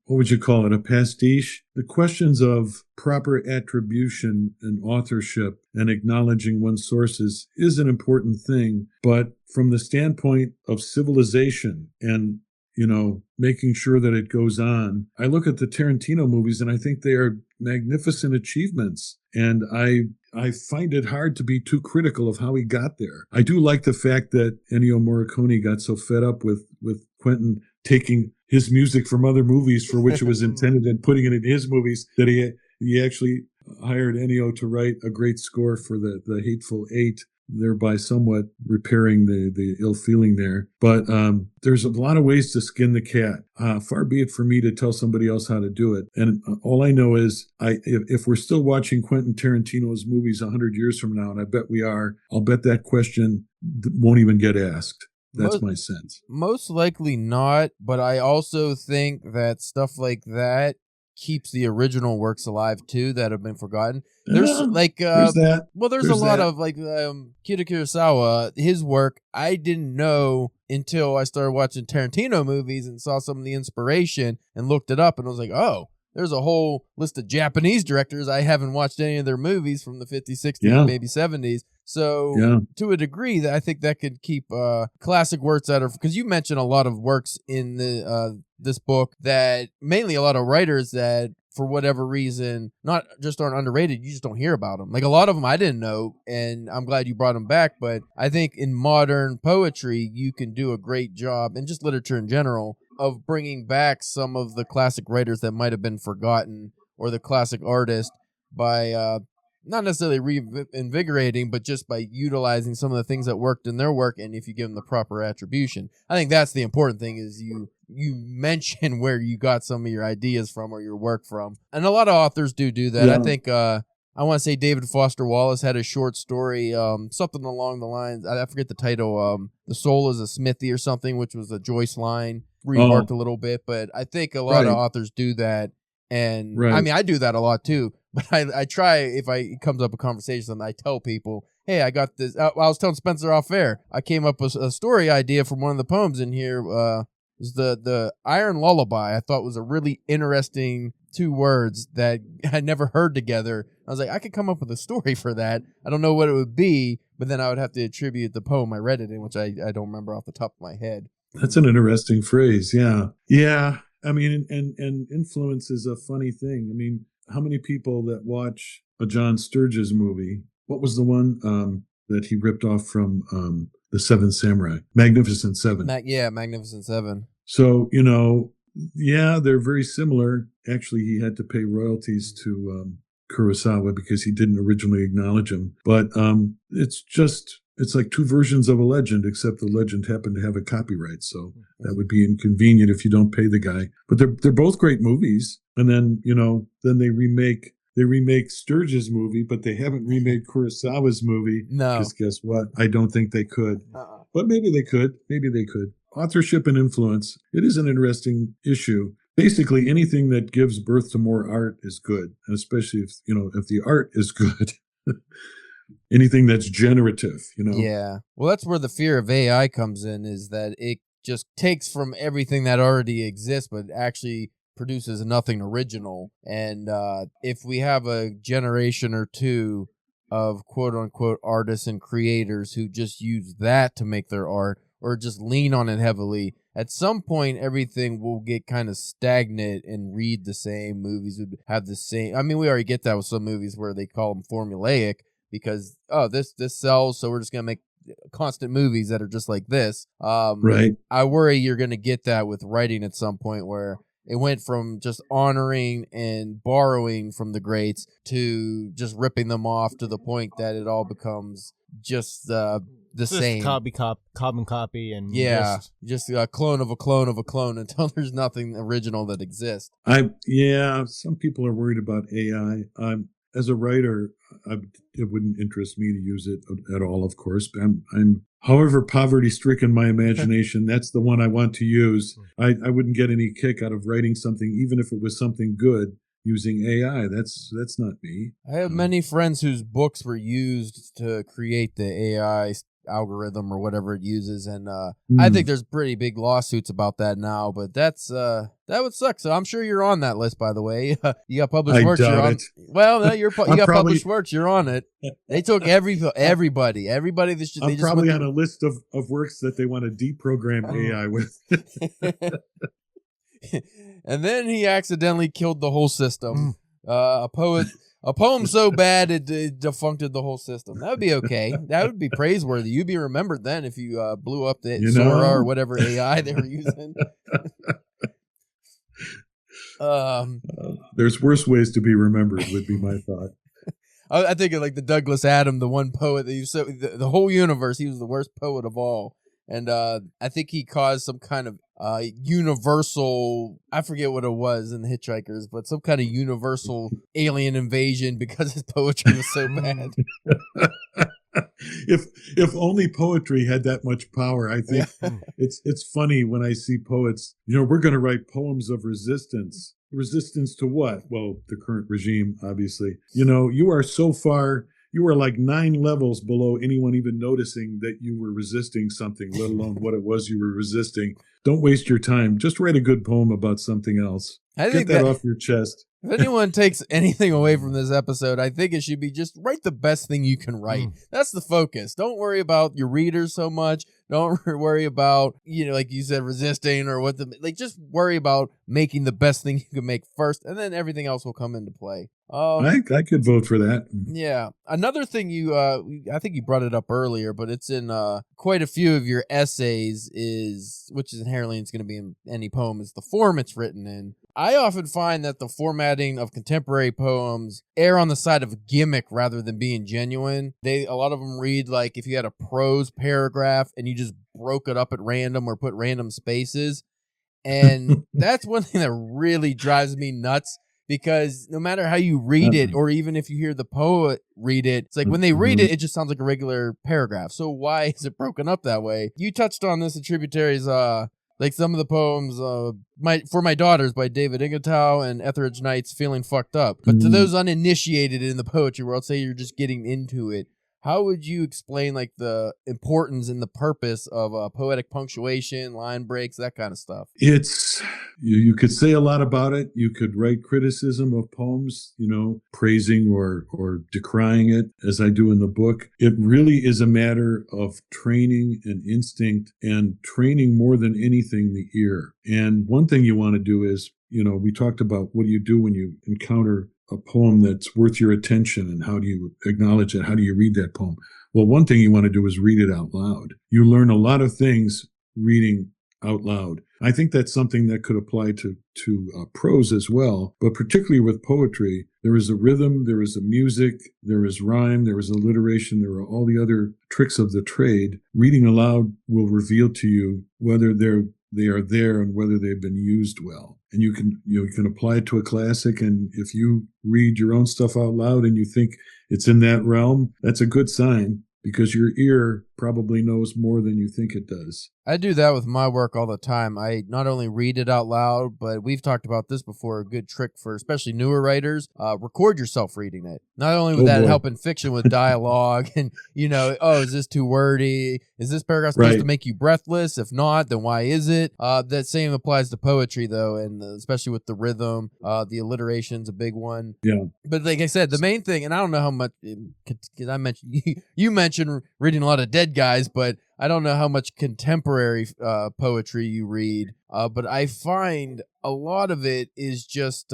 what would you call it? A pastiche? The questions of proper attribution and authorship and acknowledging one's sources is an important thing, but from the standpoint of civilization and, you know, making sure that it goes on, I look at the Tarantino movies and I think they are magnificent achievements. And I find it hard to be too critical of how he got there. I do like the fact that Ennio Morricone got so fed up with Quentin taking his music from other movies for which it was intended and putting it in his movies that he actually hired Ennio to write a great score for the Hateful Eight, thereby somewhat repairing the ill feeling there. But there's a lot of ways to skin the cat. Far be it for me to tell somebody else how to do it. And all I know is, if we're still watching Quentin Tarantino's movies 100 years from now, and I bet we are, I'll bet that question won't even get asked. That's my sense. Most likely not, but I also think that stuff like that keeps the original works alive too that have been forgotten. There's there's a lot of like Akira Kurosawa, his work I didn't know until I started watching Tarantino movies and saw some of the inspiration and looked it up, and I was like, oh, there's a whole list of Japanese directors I haven't watched any of their movies from the 50s, 60s, maybe 70s. So to a degree, that I think that could keep classic works out of, because you mentioned a lot of works in this book that mainly a lot of writers that for whatever reason not just aren't underrated, you just don't hear about them. Like a lot of them I didn't know, and I'm glad you brought them back. But I think in modern poetry, you can do a great job, and just literature in general, of bringing back some of the classic writers that might have been forgotten, or the classic artist, by not necessarily reinvigorating, but just by utilizing some of the things that worked in their work, and if you give them the proper attribution. I think that's the important thing, is you mention where you got some of your ideas from or your work from. And a lot of authors do that. I think I want to say David Foster Wallace had a short story, something along the lines, I forget the title, The Soul is a Smithy or something, which was a Joyce line, reworked a little bit. But I think a lot of authors do that. And I mean, I do that a lot too. But I try, if it comes up a conversation, I tell people, hey, I got this. I was telling Spencer off air, I came up with a story idea from one of the poems in here. Was the Iron Lullaby. I thought was a really interesting 2 words that I never heard together. I was like, I could come up with a story for that. I don't know what it would be, but then I would have to attribute the poem I read it in, which I don't remember off the top of my head. That's an interesting phrase. Yeah. I mean, and influence is a funny thing. I mean, how many people that watch a John Sturges movie? What was the one that he ripped off from the Seven Samurai? Magnificent Seven. Magnificent Seven. So, they're very similar. Actually, he had to pay royalties to Kurosawa because he didn't originally acknowledge him. But it's like 2 versions of a legend, except the legend happened to have a copyright. So that would be inconvenient if you don't pay the guy. But they're both great movies. And then, then they remake Sturges' movie, but they haven't remade Kurosawa's movie. No. Because guess what? I don't think they could. But maybe they could. authorship and influence, it is an interesting issue. Basically, anything that gives birth to more art is good, and especially if the art is good. Anything that's generative, Yeah. Well, that's where the fear of AI comes in, is that it just takes from everything that already exists, but actually produces nothing original. And if we have a generation or two of quote unquote artists and creators who just use that to make their art, or just lean on it heavily, at some point everything will get kind of stagnant and read the same. Movies would have the same. I mean, we already get that with some movies where they call them formulaic because this sells, so we're just gonna make constant movies that are just like this. Right. I worry you're gonna get that with writing at some point, where it went from just honoring and borrowing from the greats to just ripping them off, to the point that it all becomes just the same. Carbon copy, and just a clone of a clone of a clone until there's nothing original that exists. Some people are worried about AI. As a writer, it wouldn't interest me to use it at all, of course. I'm however poverty-stricken my imagination, that's the one I want to use. I wouldn't get any kick out of writing something, even if it was something good, using AI. That's not me. I have many friends whose books were used to create the AI algorithm or whatever it uses, and I think there's pretty big lawsuits about that now, but that would suck. So I'm sure you're on that list, by the way. You got published works, you're on it. Well, no, you got published works, you're on it. They took everybody I'm probably on a list of works that they want to deprogram AI with. And then he accidentally killed the whole system. A poem so bad it defuncted the whole system. That would be okay. That would be praiseworthy. You'd be remembered then if you blew up the Sora or whatever AI they were using. There's worse ways to be remembered, would be my thought. I think of like the Douglas Adams, the one poet that you said, the whole universe. He was the worst poet of all. And I think he caused some kind of universal, I forget what it was in the Hitchhikers, but some kind of universal alien invasion because his poetry was so bad. If only poetry had that much power. I think it's funny when I see poets, we're going to write poems of resistance. Resistance to what? Well, the current regime, obviously. You are so far, you were like 9 levels below anyone even noticing that you were resisting something, let alone what it was you were resisting. Don't waste your time. Just write a good poem about something else. Get that off your chest. If anyone takes anything away from this episode, I think it should be just write the best thing you can write. That's the focus. Don't worry about your readers so much. Don't worry about, like you said, resisting or just worry about making the best thing you can make first, and then everything else will come into play. I could vote for that. Yeah. Another thing I think you brought it up earlier, but it's in quite a few of your essays, which is inherently it's going to be in any poem, is the form it's written in. I often find that the formatting of contemporary poems err on the side of a gimmick rather than being genuine. A lot of them read like if you had a prose paragraph and you just broke it up at random or put random spaces. And that's one thing that really drives me nuts, because no matter how you read it, or even if you hear the poet read it, it's like when they read it, it just sounds like a regular paragraph. So why is it broken up that way? You touched on this in Tributaries, like some of the poems, For My Daughters by David Ingatow and Etheridge Knight's Feeling Fucked Up. But to those uninitiated in the poetry world, say you're just getting into it, how would you explain like the importance and the purpose of poetic punctuation, line breaks, that kind of stuff? It's you could say a lot about it. You could write criticism of poems, praising or decrying it, as I do in the book. It really is a matter of training and instinct, and training more than anything the ear. And one thing you want to do is, we talked about what do you do when you encounter a poem that's worth your attention, and how do you acknowledge it? How do you read that poem? Well, one thing you want to do is read it out loud. You learn a lot of things reading out loud. I think that's something that could apply to prose as well, but particularly with poetry. There is a rhythm, there is a music, there is rhyme, there is alliteration, there are all the other tricks of the trade. Reading aloud will reveal to you whether they are there and whether they've been used well. And you can apply it to a classic, and if you read your own stuff out loud and you think it's in that realm, that's a good sign, because your ear probably knows more than you think it does. I do that with my work all the time. I not only read it out loud, but we've talked about this before, a good trick for especially newer writers, record yourself reading it. Not only would that help in fiction with dialogue and, is this too wordy? Is this paragraph supposed to make you breathless? If not, then why is it? That same applies to poetry, though, and especially with the rhythm. The alliteration's a big one. Yeah. But like I said, the main thing, and I don't know how much, because I mentioned, you mentioned reading a lot of dead guys, but I don't know how much contemporary poetry you read, but I find a lot of it is just,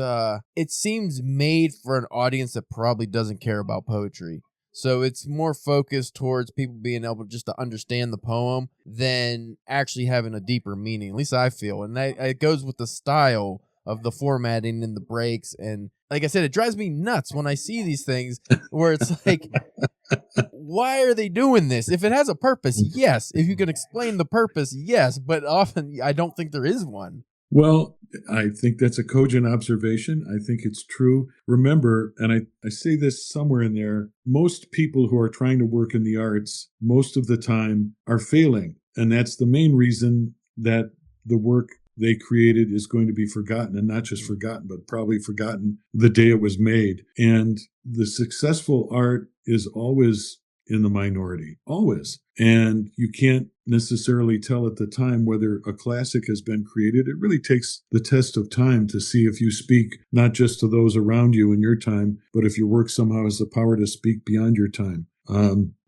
it seems made for an audience that probably doesn't care about poetry. So it's more focused towards people being able just to understand the poem than actually having a deeper meaning. At least I feel. And it goes with the style of the formatting and the breaks. And like I said, it drives me nuts when I see these things where it's like, why are they doing this? If it has a purpose, yes. If you can explain the purpose, yes. But often I don't think there is one. Well, I think that's a cogent observation. I think it's true. Remember, and I say this somewhere in there, most people who are trying to work in the arts, most of the time, are failing. And that's the main reason that the work they created is going to be forgotten, and not just forgotten, but probably forgotten the day it was made. And the successful art is always in the minority, always. And you can't necessarily tell at the time whether a classic has been created. It really takes the test of time to see if you speak not just to those around you in your time, but if your work somehow has the power to speak beyond your time.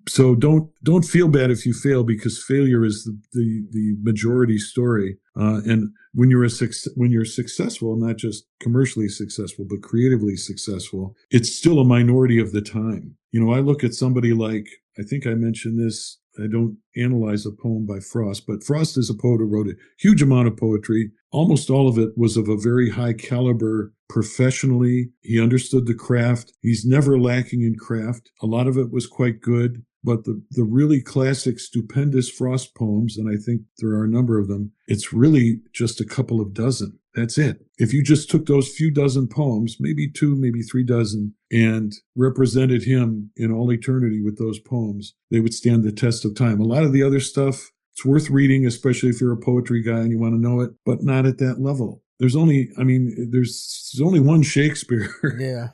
So don't feel bad if you fail, because failure is the majority story. And when you're successful, not just commercially successful, but creatively successful, it's still a minority of the time. I look at somebody like, I think I mentioned this, I don't analyze a poem by Frost, but Frost is a poet who wrote a huge amount of poetry. Almost all of it was of a very high caliber professionally. He understood the craft. He's never lacking in craft. A lot of it was quite good. But the really classic, stupendous Frost poems, and I think there are a number of them, it's really just a couple of dozen. That's it. If you just took those few dozen poems, maybe 2, maybe 3 dozen, and represented him in all eternity with those poems, they would stand the test of time. A lot of the other stuff, it's worth reading, especially if you're a poetry guy and you want to know it, but not at that level. There's only one Shakespeare, Yeah.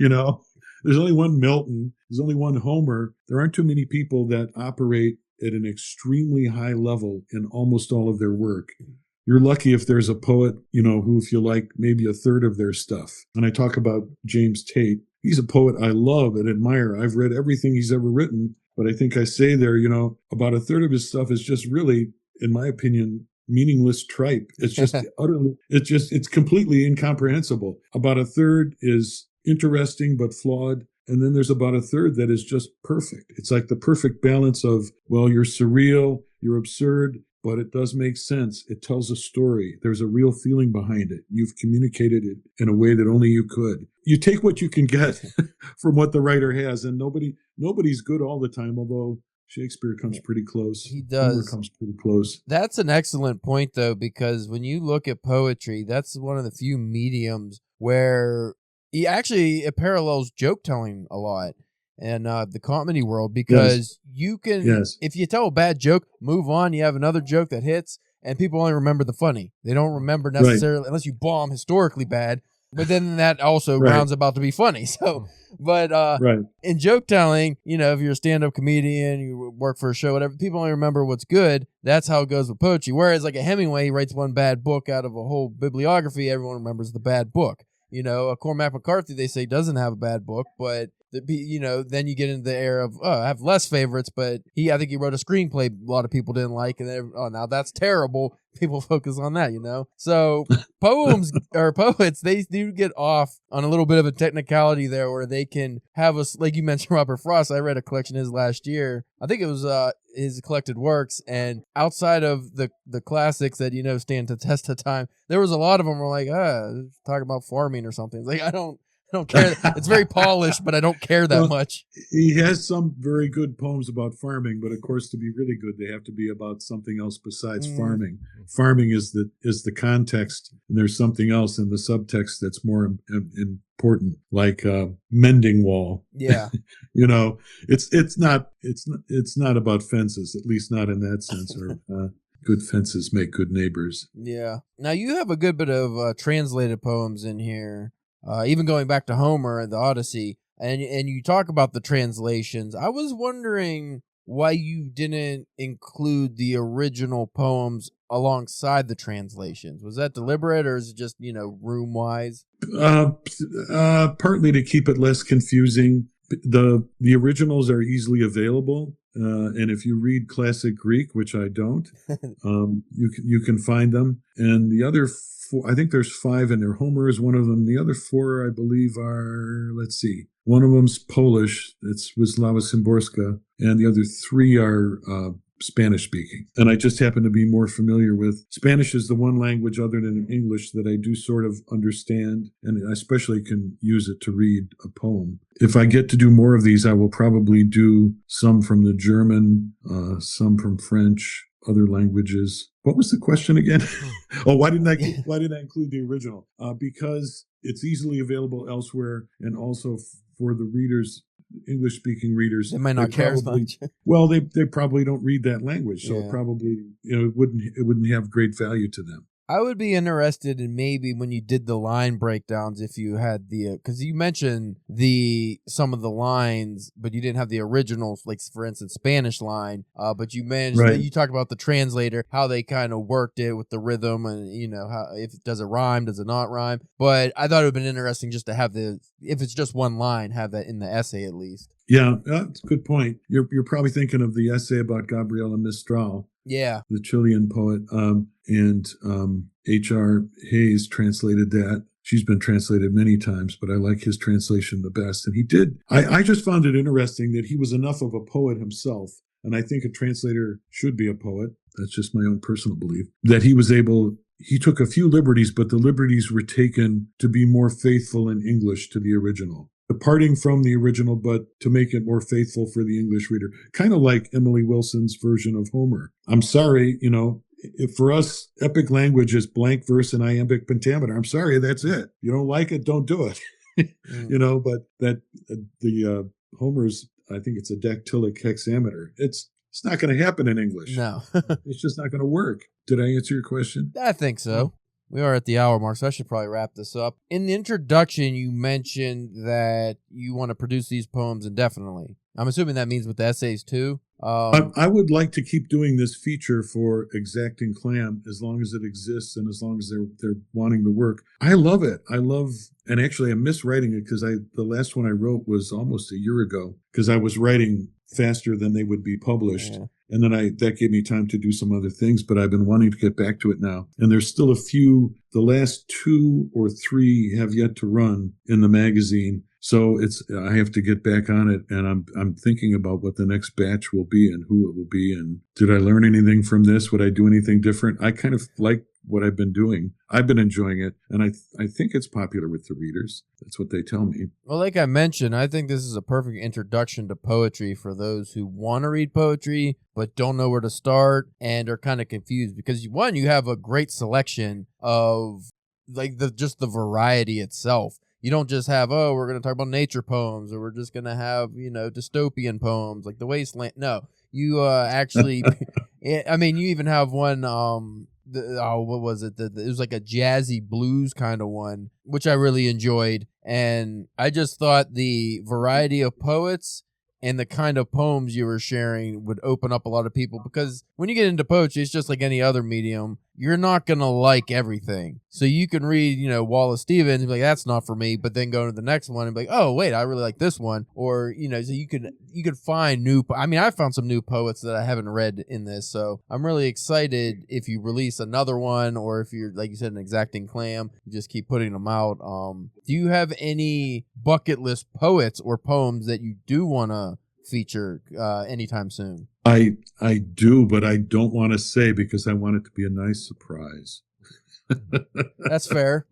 There's only one Milton. There's only one Homer. There aren't too many people that operate at an extremely high level in almost all of their work. You're lucky if there's a poet, who, if you like, maybe a third of their stuff. And I talk about James Tate. He's a poet I love and admire. I've read everything he's ever written, but I think I say there, about a third of his stuff is just really, in my opinion, meaningless tripe. It's just it's completely incomprehensible. About a third is interesting but flawed, and then there's about a third that is just perfect. It's like the perfect balance of, well, you're surreal, you're absurd, but it does make sense. It tells a story. There's a real feeling behind it. You've communicated it in a way that only you could. You take what you can get from what the writer has, and nobody's good all the time, although Shakespeare comes pretty close. He does. Homer comes pretty close. That's an excellent point, though, because when you look at poetry, that's one of the few mediums where it parallels joke telling a lot and the comedy world, because you can, if you tell a bad joke, move on, you have another joke that hits, and people only remember the funny. They don't remember necessarily, unless you bomb historically bad, but then that also rounds about to be funny. So, but in joke telling, if you're a stand-up comedian, you work for a show, whatever, people only remember what's good. That's how it goes with poetry. Whereas like a Hemingway, he writes one bad book out of a whole bibliography, everyone remembers the bad book. A Cormac McCarthy, they say, doesn't have a bad book, but then you get into the era of, I have less favorites, but I think he wrote a screenplay a lot of people didn't like, and then, now that's terrible. People focus on that, So poems or poets, they do get off on a little bit of a technicality there, where they can have like you mentioned, Robert Frost. I read a collection of his last year. I think it was his collected works, and outside of the classics that stand the test of time, there was a lot of them were like, talking about farming or something. It's like I don't care. It's very polished, but I don't care that much. He has some very good poems about farming, but of course, to be really good, they have to be about something else besides farming. Farming is the context, and there's something else in the subtext that's more important, like mending wall. Yeah. It's not about fences, at least not in that sense. Or good fences make good neighbors. Yeah. Now you have a good bit of translated poems in here, even going back to Homer and the Odyssey, and you talk about the translations. I was wondering why you didn't include the original poems alongside the translations. Was that deliberate, or is it just room wise? Partly to keep it less confusing. The originals are easily available. And if you read classic Greek, which I don't, you can find them. And the other four, I think there's 5 in there. Homer is one of them. The other 4, I believe, are, let's see. One of them's Polish. It's Wisława Szymborska. And the other 3 are Spanish speaking. And I just happen to be more familiar with Spanish is the one language other than English that I do sort of understand, and I especially can use it to read a poem. If I get to do more of these, I will probably do some from the German, some from French, other languages. What was the question again? Why didn't I include the original? Because it's easily available elsewhere, and also for the readers, English-speaking readers, they might not care as much. Well, they probably don't read that language, so Yeah. probably it wouldn't have great value to them. I would be interested in maybe when you did the line breakdowns, if you had because you mentioned some of the lines, but you didn't have the originals, like for instance Spanish line. But you managed. Right. You talked about the translator, how they kind of worked it with the rhythm, and how does it rhyme, does it not rhyme. But I thought it would have been interesting just to have if it's just one line, have that in the essay at least. Yeah, that's a good point. You're probably thinking of the essay about Gabriela Mistral. Yeah. The Chilean poet, and H.R. Hayes translated that. She's been translated many times, but I like his translation the best. And he did. I just found it interesting that he was enough of a poet himself, and I think a translator should be a poet. That's just my own personal belief. That he took a few liberties, but the liberties were taken to be more faithful in English to the original. Departing from the original, but to make it more faithful for the English reader. Kind of like Emily Wilson's version of Homer. I'm sorry, if for us, epic language is blank verse and iambic pentameter. I'm sorry, that's it. You don't like it, don't do it. But that the Homer's, I think it's a dactylic hexameter. It's not going to happen in English. No. It's just not going to work. Did I answer your question? I think so. We are at the hour mark, so I should probably wrap this up. In the introduction, you mentioned that you want to produce these poems indefinitely. I'm assuming that means with the essays too. I would like to keep doing this feature for Exacting Clam as long as it exists and as long as they're wanting to work. I love it. And actually I miss writing it because the last one I wrote was almost a year ago because I was writing faster than they would be published. Yeah. And then that gave me time to do some other things, but I've been wanting to get back to it now. And there's still a few, the last 2 or 3 have yet to run in the magazine. So I have to get back on it, and I'm thinking about what the next batch will be and who it will be. And did I learn anything from this? Would I do anything different? I kind of like what I've been doing. I've been enjoying it, and I think it's popular with the readers. That's what they tell me. Well, like I mentioned, I think this is a perfect introduction to poetry for those who want to read poetry but don't know where to start and are kind of confused because, one, you have a great selection of just the variety itself. You don't just have, we're going to talk about nature poems, or we're just going to have, dystopian poems like The Wasteland. No, you actually, I mean, you even have one, what was it? It was like a jazzy blues kind of one, which I really enjoyed. And I just thought the variety of poets and the kind of poems you were sharing would open up a lot of people, because when you get into poetry, it's just like any other medium. You're not going to like everything. So you can read, Wallace Stevens and be like, that's not for me, but then go to the next one and be like, oh, wait, I really like this one. Or, so you could find I found some new poets that I haven't read in this. So I'm really excited if you release another one, or if you're, like you said, an Exacting Clam, you just keep putting them out. Do you have any bucket list poets or poems that you do want to feature anytime soon? I do, but I don't want to say because I want it to be a nice surprise. That's fair.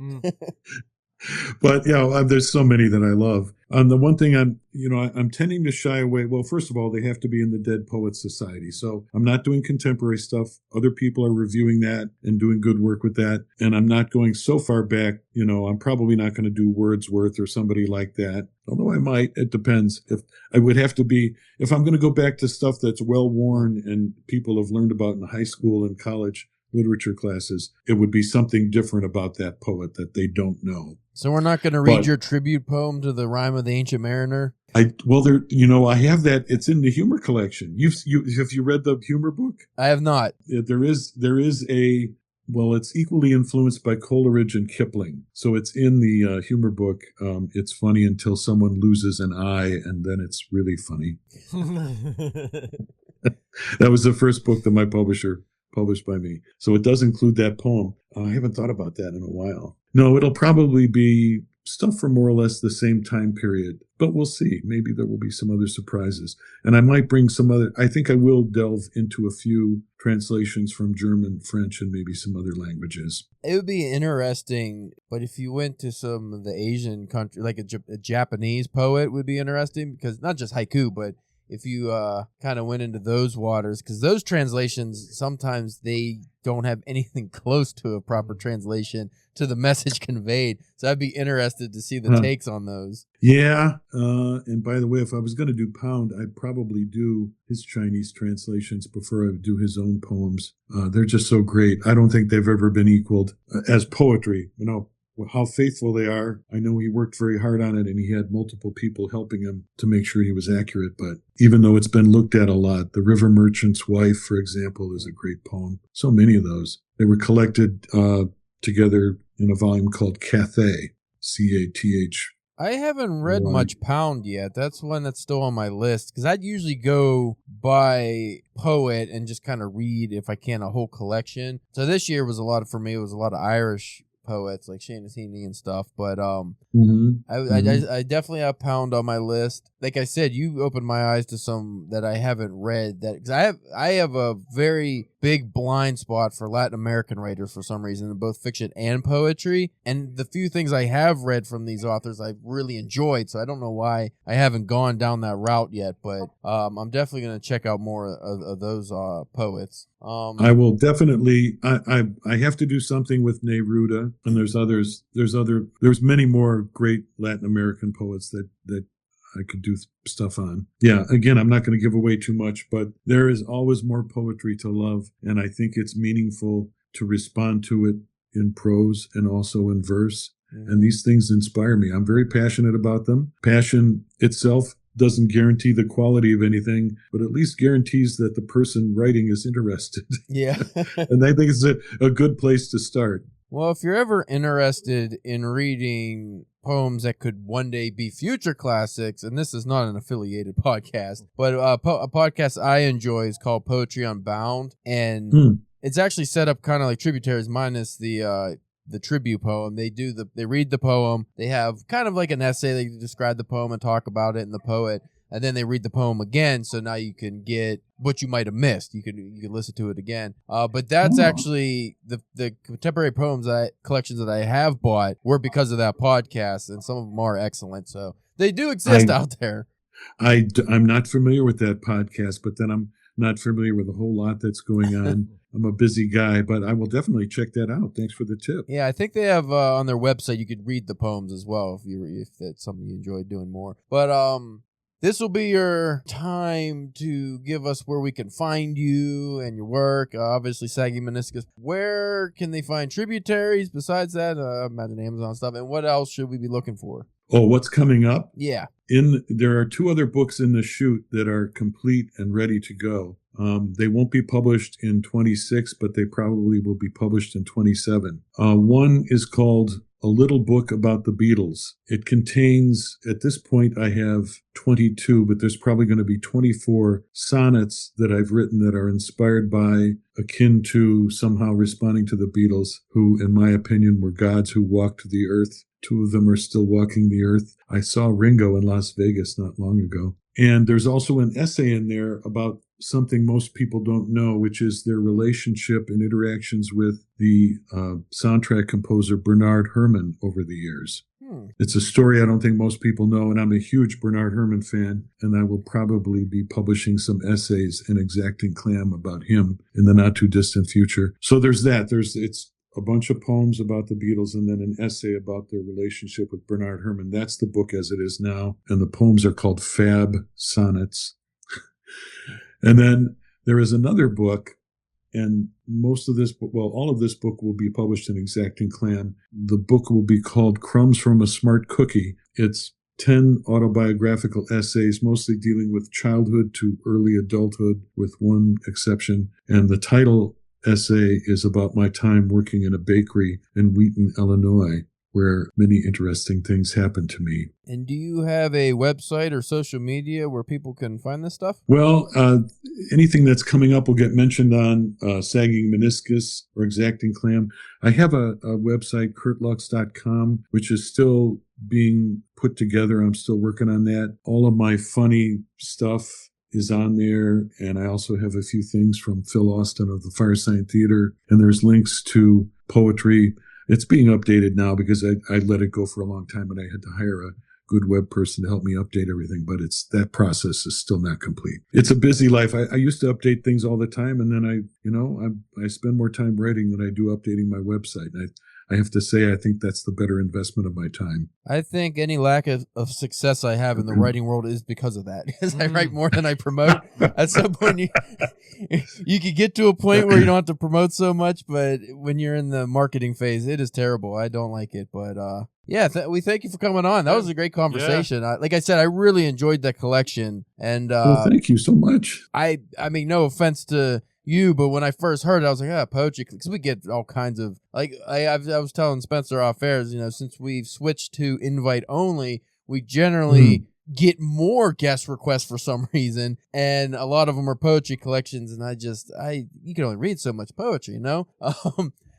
But there's so many that I love. The one thing I'm tending to shy away. Well, first of all, they have to be in the Dead Poets Society. So I'm not doing contemporary stuff. Other people are reviewing that and doing good work with that. And I'm not going so far back. I'm probably not going to do Wordsworth or somebody like that. Although I might. It depends. If I would have to be, if I'm going to go back to stuff that's well worn and people have learned about in high school and college literature classes, it would be something different about that poet that they don't know. So we're not going to read your tribute poem to the Rime of the Ancient Mariner? I have that. It's in the humor collection. Have you read the humor book? I have not. There is a, well, it's equally influenced by Coleridge and Kipling. So it's in the humor book. It's funny until someone loses an eye, and then it's really funny. That was the first book that my publisher published by me. So it does include that poem. I haven't thought about that in a while. No, it'll probably be stuff from more or less the same time period, but we'll see. Maybe there will be some other surprises. And I might bring I think I will delve into a few translations from German, French, and maybe some other languages. It would be interesting, but if you went to some of the Asian country, like a Japanese poet would be interesting, because not just haiku, but if you kind of went into those waters, because those translations, sometimes they don't have anything close to a proper translation to the message conveyed. So I'd be interested to see the takes on those. Yeah. And by the way, if I was going to do Pound, I'd probably do his Chinese translations before I would do his own poems. They're just so great. I don't think they've ever been equaled as poetry. How faithful they are. I know he worked very hard on it, and he had multiple people helping him to make sure he was accurate. But even though it's been looked at a lot, The River Merchant's Wife, for example, is a great poem. So many of those. They were collected together in a volume called Cathay, C-A-T-H. I haven't read much Pound yet. That's one that's still on my list, because I'd usually go by poet and just kind of read, if I can, a whole collection. So this year was a lot of Irish poets like Seamus Heaney and stuff, but I definitely have Pound on my list. Like I said, you opened my eyes to some that I haven't read, that because I have a very big blind spot for Latin American writers for some reason, in both fiction and poetry, and the few things I have read from these authors I've really enjoyed, so I don't know why I haven't gone down that route yet, but I'm definitely going to check out more of those poets. I will definitely. I have to do something with Neruda, and there's others. There's many more great Latin American poets that I could do stuff on. Yeah, again, I'm not going to give away too much, but there is always more poetry to love, and I think it's meaningful to respond to it in prose and also in verse. And these things inspire me. I'm very passionate about them. Passion itself doesn't guarantee the quality of anything, but at least guarantees that the person writing is interested. Yeah. And I think it's a good place to start. Well, if you're ever interested in reading poems that could one day be future classics, and this is not an affiliated podcast, but a podcast I enjoy is called Poetry Unbound, and it's actually set up kind of like Tributaries minus the tribute poem. They read the poem, they have kind of like an essay, they describe the poem and talk about it and the poet, and then they read the poem again, so now you can get what you might have missed. You can listen to it again. But that's actually the contemporary poems collections that I have bought were because of that podcast, and some of them are excellent. So they do exist out there. I'm not familiar with that podcast, but then I'm not familiar with a whole lot that's going on. I'm a busy guy, but I will definitely check that out. Thanks for the tip. Yeah, I think they have on their website, you could read the poems as well if that's something you enjoy doing more. But this will be your time to give us where we can find you and your work. Obviously, Sagging Meniscus. Where can they find Tributaries besides that? I imagine Amazon stuff. And what else should we be looking for? Oh, what's coming up? Yeah. There are 2 other books in the chute that are complete and ready to go. They won't be published in 26, but they probably will be published in 27. One is called A Little Book About the Beatles. It contains, at this point, I have 22, but there's probably going to be 24 sonnets that I've written that are inspired by, akin to somehow responding to the Beatles, who, in my opinion, were gods who walked the earth. 2 of them are still walking the earth. I saw Ringo in Las Vegas not long ago. And there's also an essay in there about something most people don't know, which is their relationship and interactions with the soundtrack composer Bernard Herrmann over the years. It's a story I don't think most people know, and I'm a huge Bernard Herrmann fan, and I will probably be publishing some essays in Exacting Clam about him in the not-too-distant future. So there's that. It's a bunch of poems about the Beatles and then an essay about their relationship with Bernard Herrmann. That's the book as it is now, and the poems are called Fab Sonnets. And then there is another book, and most of this book, well, all of this book will be published in Exacting Clam. The book will be called Crumbs from a Smart Cookie. It's 10 autobiographical essays, mostly dealing with childhood to early adulthood, with one exception. And the title essay is about my time working in a bakery in Wheaton, Illinois, where many interesting things happened to me. And do you have a website or social media where people can find this stuff? Well, anything that's coming up will get mentioned on Sagging Meniscus or Exacting Clam. I have a website, kurtluchs.com, which is still being put together. I'm still working on that. All of my funny stuff is on there, and I also have a few things from Phil Austin of the Firesign Theater, and there's links to poetry. It's being updated now because I let it go for a long time and I had to hire a good web person to help me update everything, but that process is still not complete. It's a busy life. I used to update things all the time, and then I spend more time writing than I do updating my website. And I have to say, I think that's the better investment of my time. I think any lack of success I have in the writing world is because of that. Because I write more than I promote. At some point, you could get to a point where you don't have to promote so much, but when you're in the marketing phase, it is terrible. I don't like it. But we thank you for coming on. That was a great conversation. Yeah. Like I said, I really enjoyed that collection. And well, thank you so much. I mean, no offense to you, but when I first heard it, I was like, poetry, because we get all kinds of, like, I was telling Spencer off air, since we've switched to invite only, we generally get more guest requests for some reason, and a lot of them are poetry collections, and you can only read so much poetry,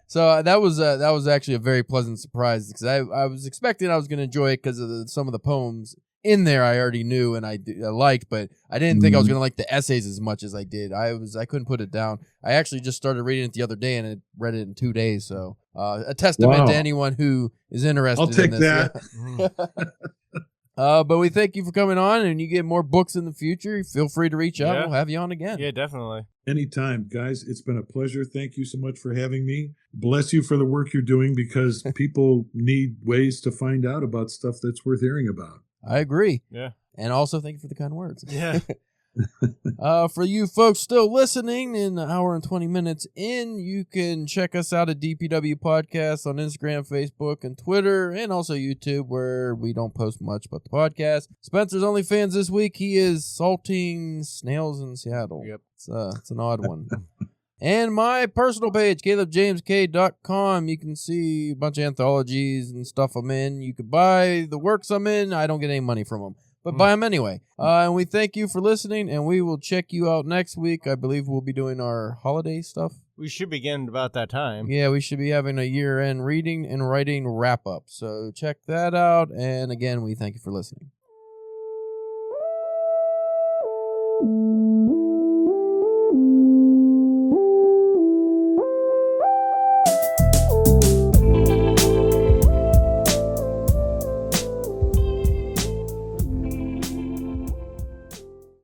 So that was actually a very pleasant surprise, because I was expecting I was going to enjoy it because of some of the poems in there I already knew and I liked, but I didn't think I was going to like the essays as much as I did. I couldn't put it down. I actually just started reading it the other day and I read it in 2 days. So a testament to anyone who is interested I'll take in this. that. But we thank you for coming on, and you get more books in the future. Feel free to reach out. Yeah. We'll have you on again. Yeah, definitely. Anytime, guys. It's been a pleasure. Thank you so much for having me. Bless you for the work you're doing, because people need ways to find out about stuff that's worth hearing about. I agree. Yeah. And also thank you for the kind words. Yeah. For you folks still listening, in an hour and 20 minutes in, you can check us out at DPW Podcast on Instagram, Facebook, and Twitter, and also YouTube, where we don't post much but the podcast. Spencer's OnlyFans this week, he is salting snails in Seattle. Yep. It's an odd one. And my personal page, CalebJamesK.com. You can see a bunch of anthologies and stuff I'm in. You could buy the works I'm in. I don't get any money from them, but buy them anyway. And we thank you for listening, and we will check you out next week. I believe we'll be doing our holiday stuff. We should begin about that time. Yeah, we should be having a year-end reading and writing wrap-up. So check that out. And again, we thank you for listening.